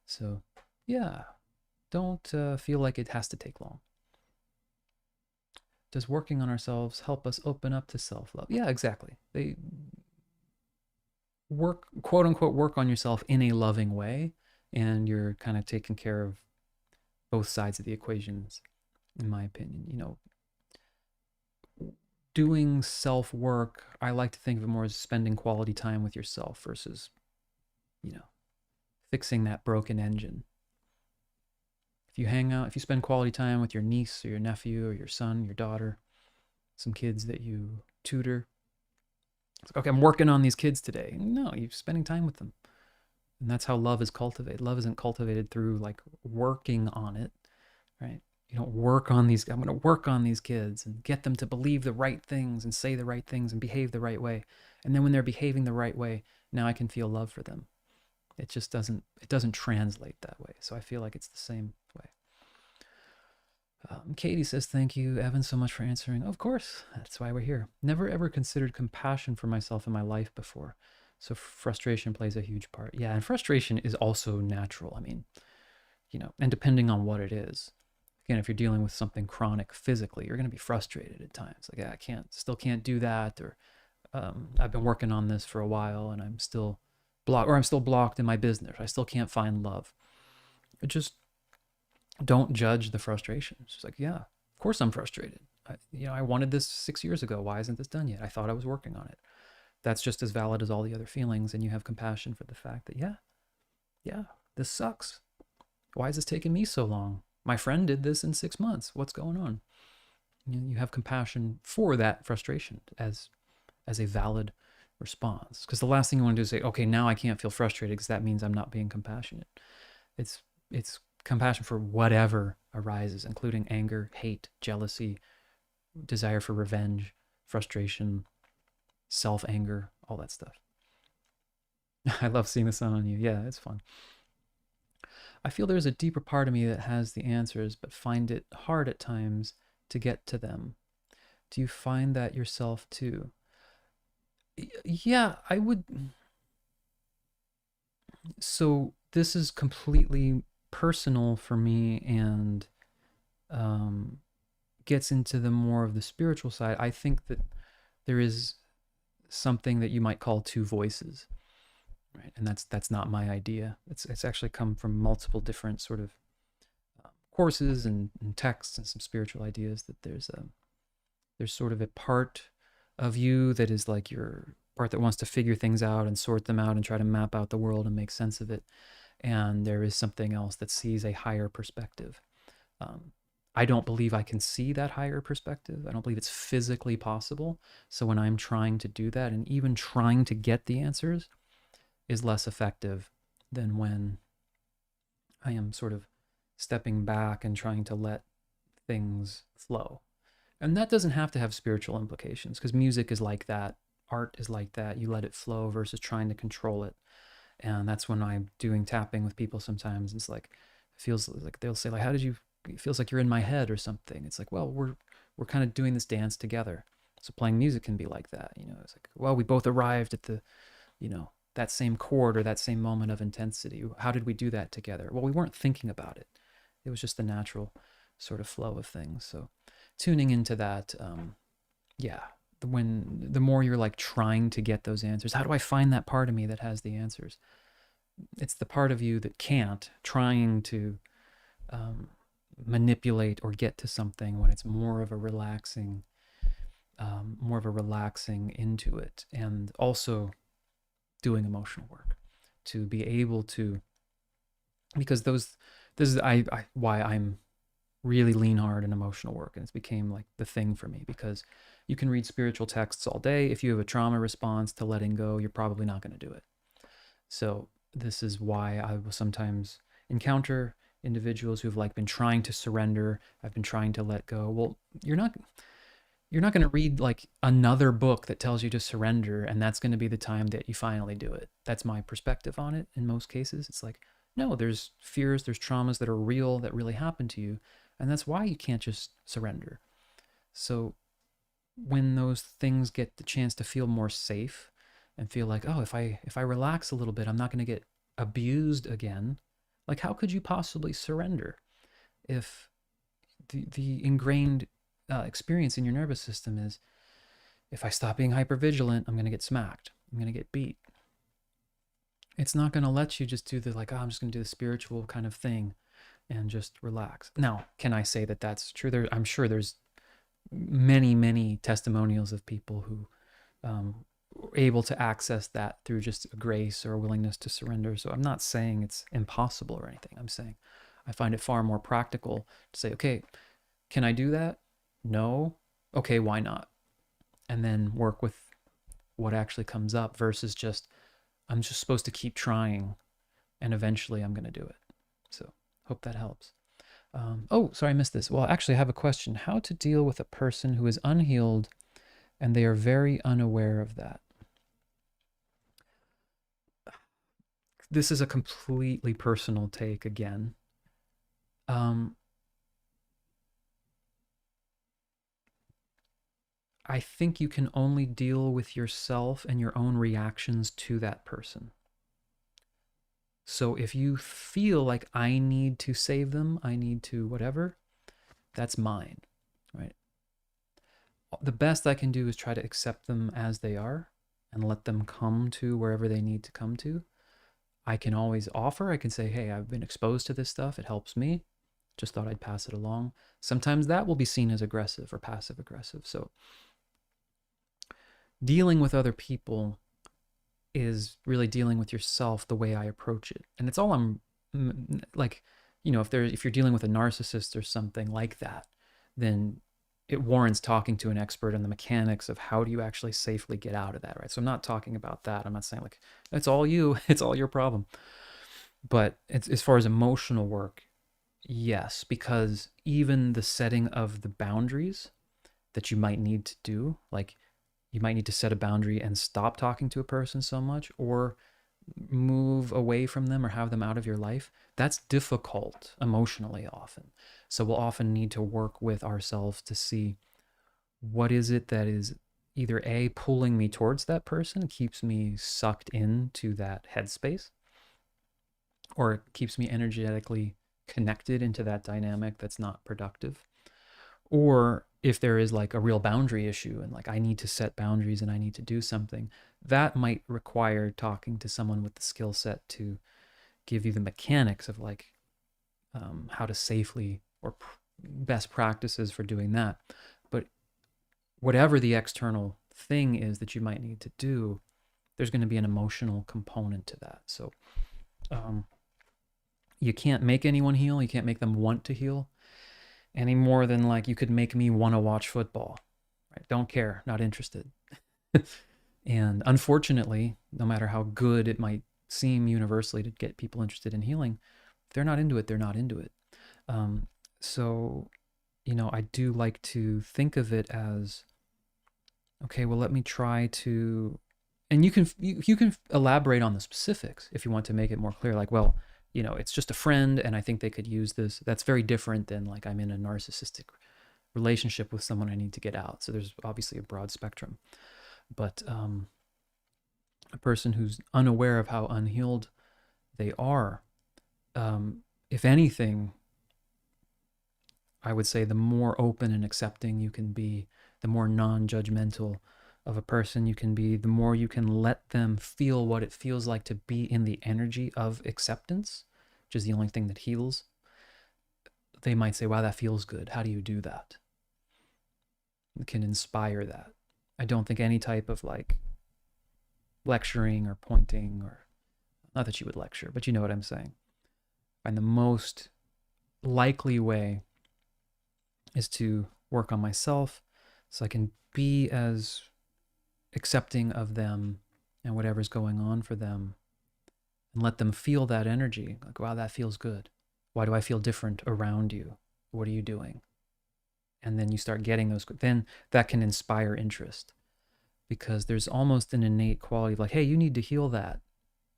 So yeah, don't feel like it has to take long. Does working on ourselves help us open up to self-love? Yeah, exactly. They work, quote unquote, work on yourself in a loving way, and you're kind of taking care of both sides of the equations, in my opinion. Doing self-work, I like to think of it more as spending quality time with yourself versus, fixing that broken engine. If you spend quality time with your niece or your nephew or your son, your daughter, some kids that you tutor, it's like, okay, I'm working on these kids today. No, you're spending time with them. And that's how love is cultivated. Love isn't cultivated through like working on it, right? You don't work on these, I'm going to work on these kids and get them to believe the right things and say the right things and behave the right way. And then when they're behaving the right way, now I can feel love for them. It doesn't translate that way. So I feel like it's the same way. Katie says, thank you, Evan, so much for answering. Of course, that's why we're here. Never ever considered compassion for myself in my life before. So frustration plays a huge part. Yeah, and frustration is also natural. I mean, and depending on what it is. Again, if you're dealing with something chronic physically, you're going to be frustrated at times. Like, yeah, still can't do that, or I've been working on this for a while and I'm still blocked in my business. I still can't find love. Just don't judge the frustration. It's just like, yeah, of course I'm frustrated. I wanted this 6 years ago. Why isn't this done yet? I thought I was working on it. That's just as valid as all the other feelings. And you have compassion for the fact that, yeah, this sucks. Why is this taking me so long? My friend did this in 6 months. What's going on? You have compassion for that frustration as a valid response. Because the last thing you want to do is say, okay, now I can't feel frustrated because that means I'm not being compassionate. It's compassion for whatever arises, including anger, hate, jealousy, desire for revenge, frustration, self-anger, all that stuff. I love seeing the sun on you. Yeah, it's fun. I feel there's a deeper part of me that has the answers, but find it hard at times to get to them. Do you find that yourself too? Yeah, I would. So this is completely personal for me and um, gets into the more of the spiritual side. I think that there is something that you might call two voices, right? And that's not my idea. It's actually come from multiple different sort of courses and texts and some spiritual ideas that there's sort of a part of you that is like your part that wants to figure things out and sort them out and try to map out the world and make sense of it. And there is something else that sees a higher perspective. Um, I don't believe I can see that higher perspective. I don't believe it's physically possible. So when I'm trying to do that and even trying to get the answers is less effective than when I am sort of stepping back and trying to let things flow. And that doesn't have to have spiritual implications because music is like that. Art is like that. You let it flow versus trying to control it. And that's when I'm doing tapping with people sometimes. It's like, it feels like they'll say, like, how did you, it feels like you're in my head or something. It's like, well, we're kind of doing this dance together. So playing music can be like that. It's like, well, we both arrived at that same chord or that same moment of intensity. How did we do that together? Well, we weren't thinking about it. It was just the natural sort of flow of things. So tuning into that, yeah, when the more you're like trying to get those answers, how do I find that part of me that has the answers? It's the part of you that can't, trying to manipulate or get to something when it's more of a relaxing into it, and also doing emotional work to be able to, because this is why I'm really lean hard in emotional work, and it's became like the thing for me, because you can read spiritual texts all day. If you have a trauma response to letting go, you're probably not going to do it. So this is why I will sometimes encounter individuals who've like been trying to surrender. I've been trying to let go. Well, you're not going to read like another book that tells you to surrender and that's going to be the time that you finally do it. That's my perspective on it. In most cases, it's like, no, there's fears, there's traumas that are real, that really happen to you, and that's why you can't just surrender. So when those things get the chance to feel more safe and feel like, oh, if I relax a little bit, I'm not going to get abused again. Like, how could you possibly surrender if the ingrained experience in your nervous system is, if I stop being hypervigilant, I'm going to get smacked, I'm going to get beat. It's not going to let you just do the like, oh, I'm just going to do the spiritual kind of thing and just relax. Now, can I say that that's true? I'm sure there's many testimonials of people who were able to access that through just a grace or a willingness to surrender. So I'm not saying it's impossible or anything. I'm saying I find it far more practical to say, okay, can I do that? No. Okay, why not? And then work with what actually comes up versus just, I'm just supposed to keep trying and eventually I'm going to do it. So hope that helps. Oh, sorry, I missed this. Well, actually, I have a question. How to deal with a person who is unhealed and they are very unaware of that? This is a completely personal take again. Um, I think you can only deal with yourself and your own reactions to that person. So if you feel like I need to save them, I need to whatever, that's mine, right? The best I can do is try to accept them as they are and let them come to wherever they need to come to. I can always offer, I can say, hey, I've been exposed to this stuff. It helps me. Just thought I'd pass it along. Sometimes that will be seen as aggressive or passive aggressive. So dealing with other people is really dealing with yourself the way I approach it. And it's all I'm like, if you're dealing with a narcissist or something like that, then it warrants talking to an expert on the mechanics of how do you actually safely get out of that, right? So I'm not talking about that. I'm not saying like it's all you, it's all your problem. But it's, as far as emotional work, yes, because even the setting of the boundaries that you might need to do, like you might need to set a boundary and stop talking to a person so much, or move away from them or have them out of your life, that's difficult emotionally often. So we'll often need to work with ourselves to see what is it that is either A, pulling me towards that person, keeps me sucked into that headspace, or keeps me energetically connected into that dynamic that's not productive. Or if there is like a real boundary issue and like I need to set boundaries and I need to do something, that might require talking to someone with the skill set to give you the mechanics of like how to safely or best practices for doing that. But whatever the external thing is that you might need to do, there's going to be an emotional component to that. So you can't make anyone heal. You can't make them want to heal any more than like you could make me want to watch football. Right? Don't care, not interested. And unfortunately, no matter how good it might seem universally to get people interested in healing, if they're not into it, they're not into it. So, I do like to think of it as, okay, well, let me try to, and you can elaborate on the specifics if you want to make it more clear. Like, well, it's just a friend, and I think they could use this. That's very different than like I'm in a narcissistic relationship with someone I need to get out. So there's obviously a broad spectrum. But a person who's unaware of how unhealed they are, if anything, I would say the more open and accepting you can be, the more non-judgmental of a person you can be, the more you can let them feel what it feels like to be in the energy of acceptance, which is the only thing that heals. They might say, wow, that feels good. How do you do that? It can inspire that. I don't think any type of like lecturing or pointing, or not that you would lecture, but you know what I'm saying. And the most likely way is to work on myself so I can be as accepting of them and whatever's going on for them, and let them feel that energy. Like, wow, that feels good. Why do I feel different around you? What are you doing? And then you start getting those, then that can inspire interest, because there's almost an innate quality of like, hey, you need to heal that.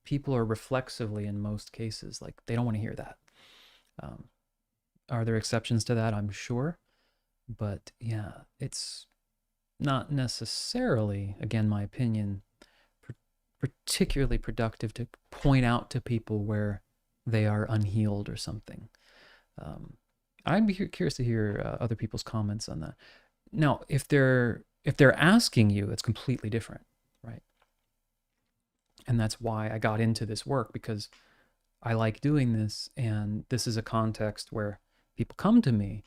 People are reflexively, in most cases, like they don't want to hear that. Are there exceptions to that? I'm sure. But yeah, it's not necessarily, again, my opinion, particularly productive to point out to people where they are unhealed or something. I'd be curious to hear other people's comments on that. Now, if they're asking you, it's completely different, right? And that's why I got into this work, because I like doing this, and this is a context where people come to me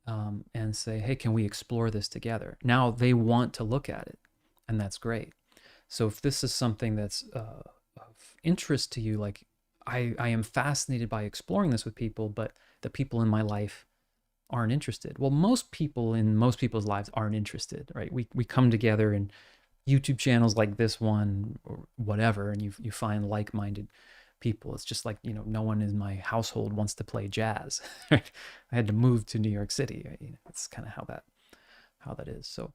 and say, hey, can we explore this together? Now they want to look at it, and that's great. So if this is something that's of interest to you, like I am fascinated by exploring this with people, but the people in my life aren't interested. Well, most people in most people's lives aren't interested, right? We come together in YouTube channels like this one or whatever, and you find like-minded people. It's just like, no one in my household wants to play jazz. I had to move to New York City. It's kind of how that is. So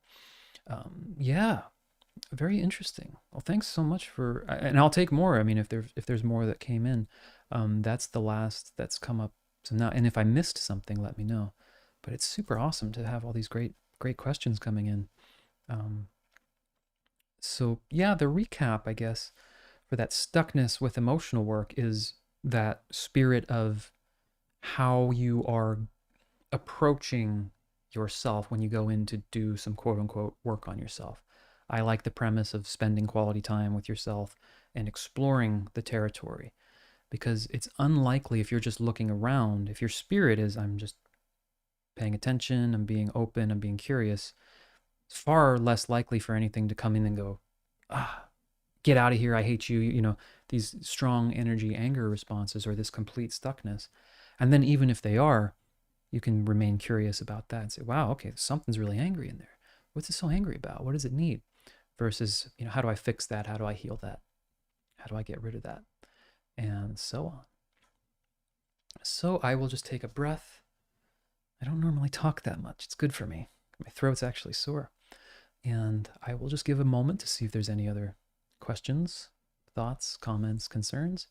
yeah, very interesting. Well, thanks so much for, and I'll take more. I mean, if there's more that came in, that's the last that's come up. So now, and if I missed something, let me know. But it's super awesome to have all these great questions coming in. Um, so yeah, the recap, I guess, for that stuckness with emotional work is that spirit of how you are approaching yourself when you go in to do some quote unquote work on yourself. I like the premise of spending quality time with yourself and exploring the territory, because it's unlikely, if you're just looking around, if your spirit is, I'm just paying attention, I'm being open, I'm being curious, it's far less likely for anything to come in and go, ah, get out of here, I hate you, these strong energy anger responses or this complete stuckness. And then even if they are, you can remain curious about that and say, wow, okay, something's really angry in there. What's it so angry about? What does it need? Versus, how do I fix that? How do I heal that? How do I get rid of that? And so on. So I will just take a breath. I don't normally talk that much. It's good for me. My throat's actually sore. And I will just give a moment to see if there's any other questions, thoughts, comments, concerns.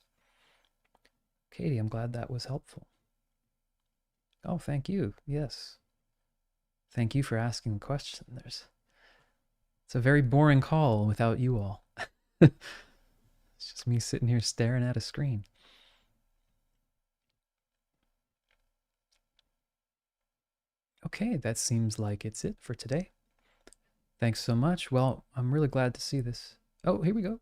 Katie, I'm glad that was helpful. Oh, thank you. Yes. Thank you for asking the question. It's a very boring call without you all. It's just me sitting here staring at a screen. Okay, that seems like it's it for today. Thanks so much. Well, I'm really glad to see this. Oh, here we go.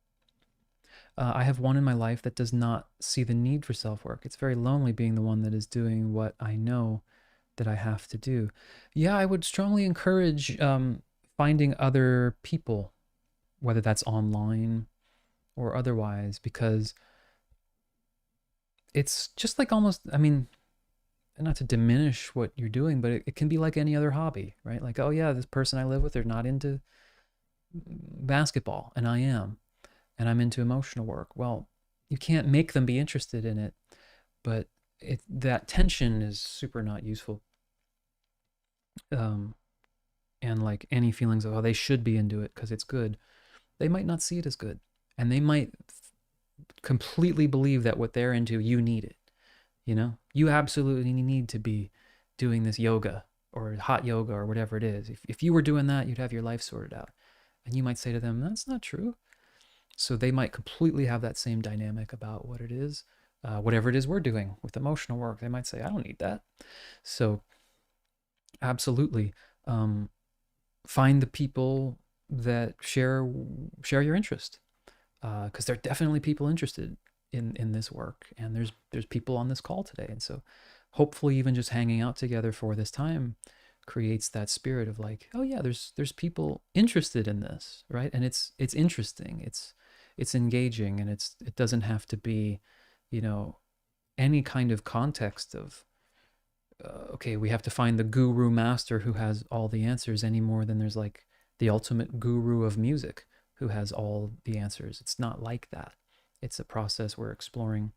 I have one in my life that does not see the need for self work. It's very lonely being the one that is doing what I know that I have to do. Yeah, I would strongly encourage finding other people, whether that's online or otherwise, because it's just like almost, I mean, not to diminish what you're doing, but it can be like any other hobby, right? Like, oh yeah, this person I live with, they're not into basketball and I am, and I'm into emotional work. Well, you can't make them be interested in it, but that tension is super not useful. Um, and like any feelings of, oh, they should be into it because it's good, they might not see it as good. And they might completely believe that what they're into, you need it. You absolutely need to be doing this yoga or hot yoga or whatever it is. If you were doing that, you'd have your life sorted out. And you might say to them, that's not true. So they might completely have that same dynamic about what it is, whatever it is we're doing with emotional work. They might say, I don't need that. So absolutely, find the people that share your interest, because there are definitely people interested in this work, and there's people on this call today, and so hopefully even just hanging out together for this time creates that spirit of like, oh yeah, there's people interested in this, right? And it's interesting, it's engaging, and it doesn't have to be, any kind of context of okay, we have to find the guru master who has all the answers, any more than there's like the ultimate guru of music who has all the answers. It's not like that. It's a process we're exploring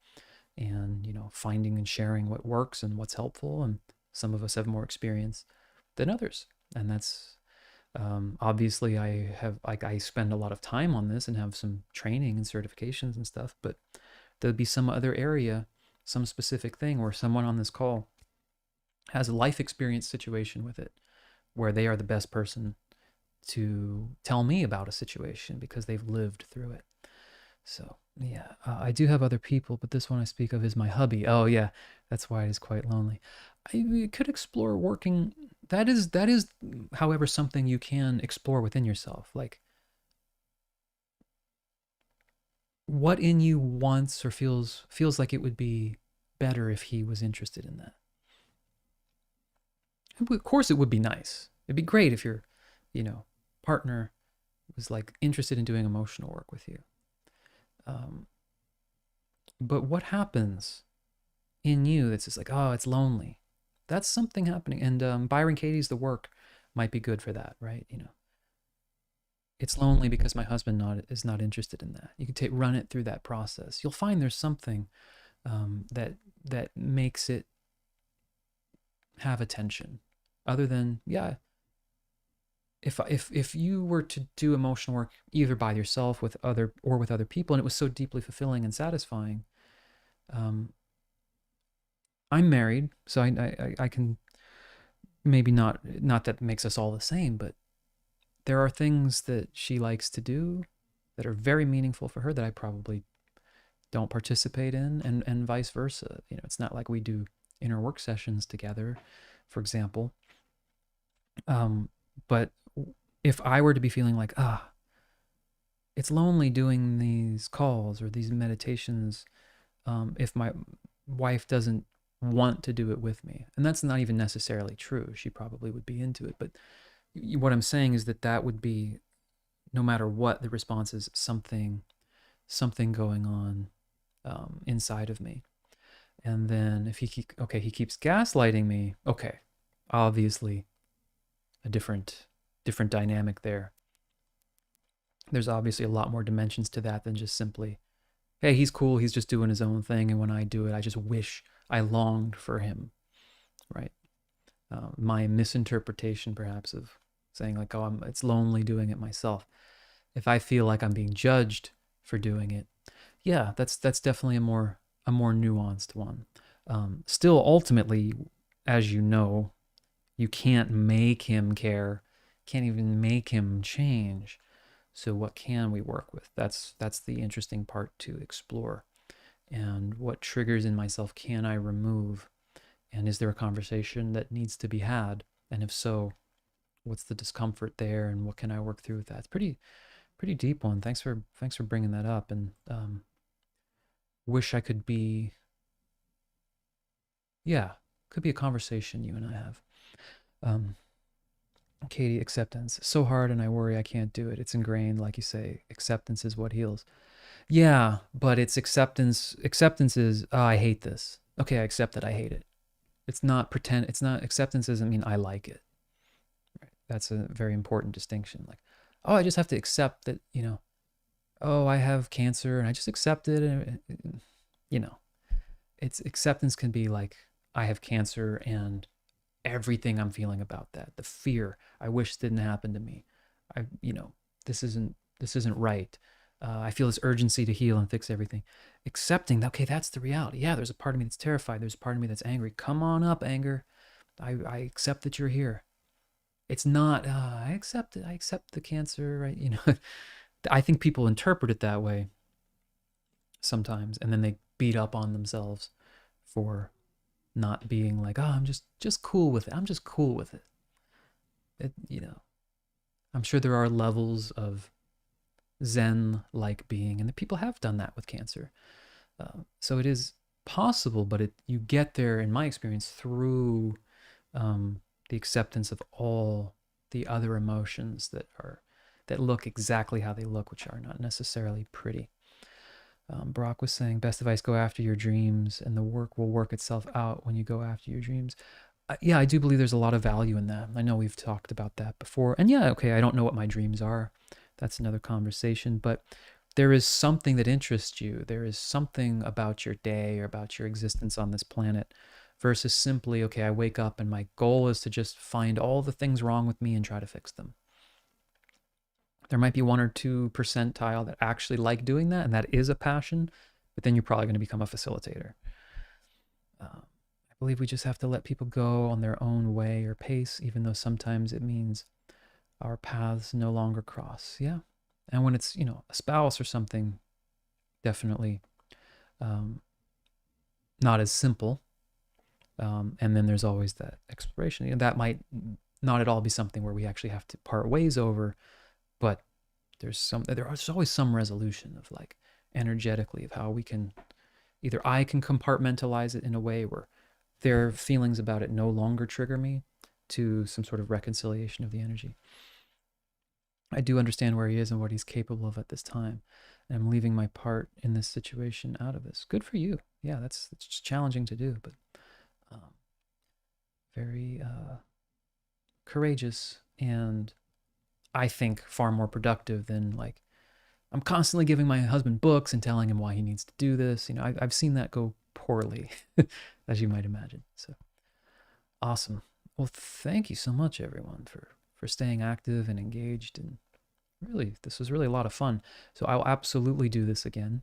and, finding and sharing what works and what's helpful. And some of us have more experience than others. And that's obviously I spend a lot of time on this and have some training and certifications and stuff, but there'll be some other area, some specific thing where someone on this call has a life experience situation with it where they are the best person to tell me about a situation because they've lived through it. So yeah, I do have other people, but this one I speak of is my hubby. Oh yeah, that's why it is quite lonely. I could explore working. That is, however, something you can explore within yourself. Like, what in you wants or feels like it would be better if he was interested in that. Of course, it would be nice. It'd be great if your, partner was like interested in doing emotional work with you. Um, but what happens in you that's just like, oh, it's lonely? That's something happening. And Byron Katie's The Work might be good for that, right? It's lonely because my husband is not interested in that. You can run it through that process. You'll find there's something that makes it have attention, other than, yeah, if you were to do emotional work either by yourself with other people, and it was so deeply fulfilling and satisfying. um, I'm married, so I can maybe not that makes us all the same, but there are things that she likes to do that are very meaningful for her that I probably don't participate in, and vice versa. It's not like we do inner work sessions together, for example. But if I were to be feeling like, it's lonely doing these calls or these meditations, if my wife doesn't want to do it with me, and that's not even necessarily true, she probably would be into it. But what I'm saying is that would be, no matter what the response is, something going on inside of me. And then if he keeps gaslighting me, okay, obviously a different dynamic there. There's obviously a lot more dimensions to that than just simply, hey, he's cool, he's just doing his own thing, and when I do it, I just wish I longed for him, right? My misinterpretation, perhaps, of saying like, oh, it's lonely doing it myself. If I feel like I'm being judged for doing it, yeah, that's definitely a more nuanced one. Still, ultimately, as you know, you can't make him care, can't even make him change. So what can we work with? That's the interesting part to explore. And what triggers in myself can I remove? And is there a conversation that needs to be had? And if so, what's the discomfort there, and what can I work through with that? It's pretty deep one. Thanks for bringing that up. And wish I could be, yeah, could be a conversation you and I have. Katie, acceptance. So hard, and I worry I can't do it. It's ingrained, like you say. Acceptance is what heals. Yeah, but it's acceptance. Acceptance is, oh, I hate this. Okay, I accept that I hate it. It's not pretend. It's not, acceptance doesn't mean I like it. Right? That's a very important distinction. Like, oh, I just have to accept that, oh, I have cancer and I just accept it. And, it's acceptance can be like, I have cancer and everything I'm feeling about that, the fear, I wish didn't happen to me. I, this isn't right. I feel this urgency to heal and fix everything. Accepting, okay, that's the reality. Yeah, there's a part of me that's terrified. There's a part of me that's angry. Come on up, anger. I accept that you're here. It's not, I accept it. I accept the cancer, right? I think people interpret it that way sometimes, and then they beat up on themselves for not being like, oh, I'm just cool with it. I'm just cool with it. I'm sure there are levels of Zen-like being, and the people have done that with cancer. So it is possible, but you get there, in my experience, through the acceptance of all the other emotions that look exactly how they look, which are not necessarily pretty. Brock was saying, best advice, go after your dreams, and the work will work itself out when you go after your dreams. Yeah, I do believe there's a lot of value in that. I know we've talked about that before. And yeah, okay, I don't know what my dreams are. That's another conversation. But there is something that interests you. There is something about your day or about your existence on this planet versus simply, okay, I wake up and my goal is to just find all the things wrong with me and try to fix them. There might be 1 or 2 percentile that actually like doing that, and that is a passion, but then you're probably going to become a facilitator. I believe we just have to let people go on their own way or pace, even though sometimes it means our paths no longer cross. Yeah. And when it's, a spouse or something, definitely not as simple. And then there's always that exploration. That might not at all be something where we actually have to part ways over, but there's always some resolution of, like, energetically, of how we can, either I can compartmentalize it in a way where their feelings about it no longer trigger me, to some sort of reconciliation of the energy. I do understand where he is and what he's capable of at this time, and I'm leaving my part in this situation out of this. Good for you. Yeah, that's just challenging to do, but very courageous, and I think far more productive than, like, I'm constantly giving my husband books and telling him why he needs to do this. I've seen that go poorly, as you might imagine. So awesome. Well, thank you so much, everyone, for staying active and engaged. And really, this was really a lot of fun. So I'll absolutely do this again,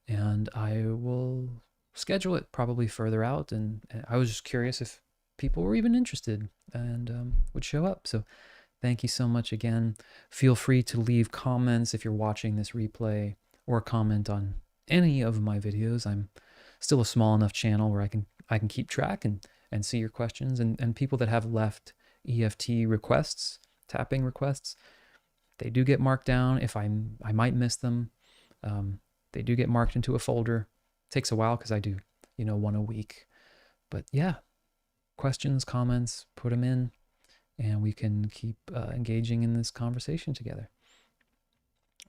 and I will schedule it probably further out. And I was just curious if people were even interested and would show up. So Thank you so much again. Feel free to leave comments if you're watching this replay, or comment on any of my videos. I'm still a small enough channel where I can keep track and see your questions, and people that have left EFT requests, tapping requests, they do get marked down. If I might miss them, they do get marked into a folder. It takes a while because I do, one a week. But yeah, questions, comments, put them in, and we can keep engaging in this conversation together.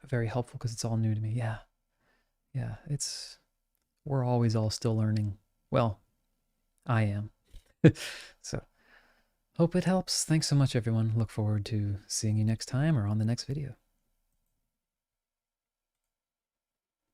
Very helpful because it's all new to me. Yeah, we're always all still learning. Well, I am. So hope it helps. Thanks so much, everyone. Look forward to seeing you next time or on the next video.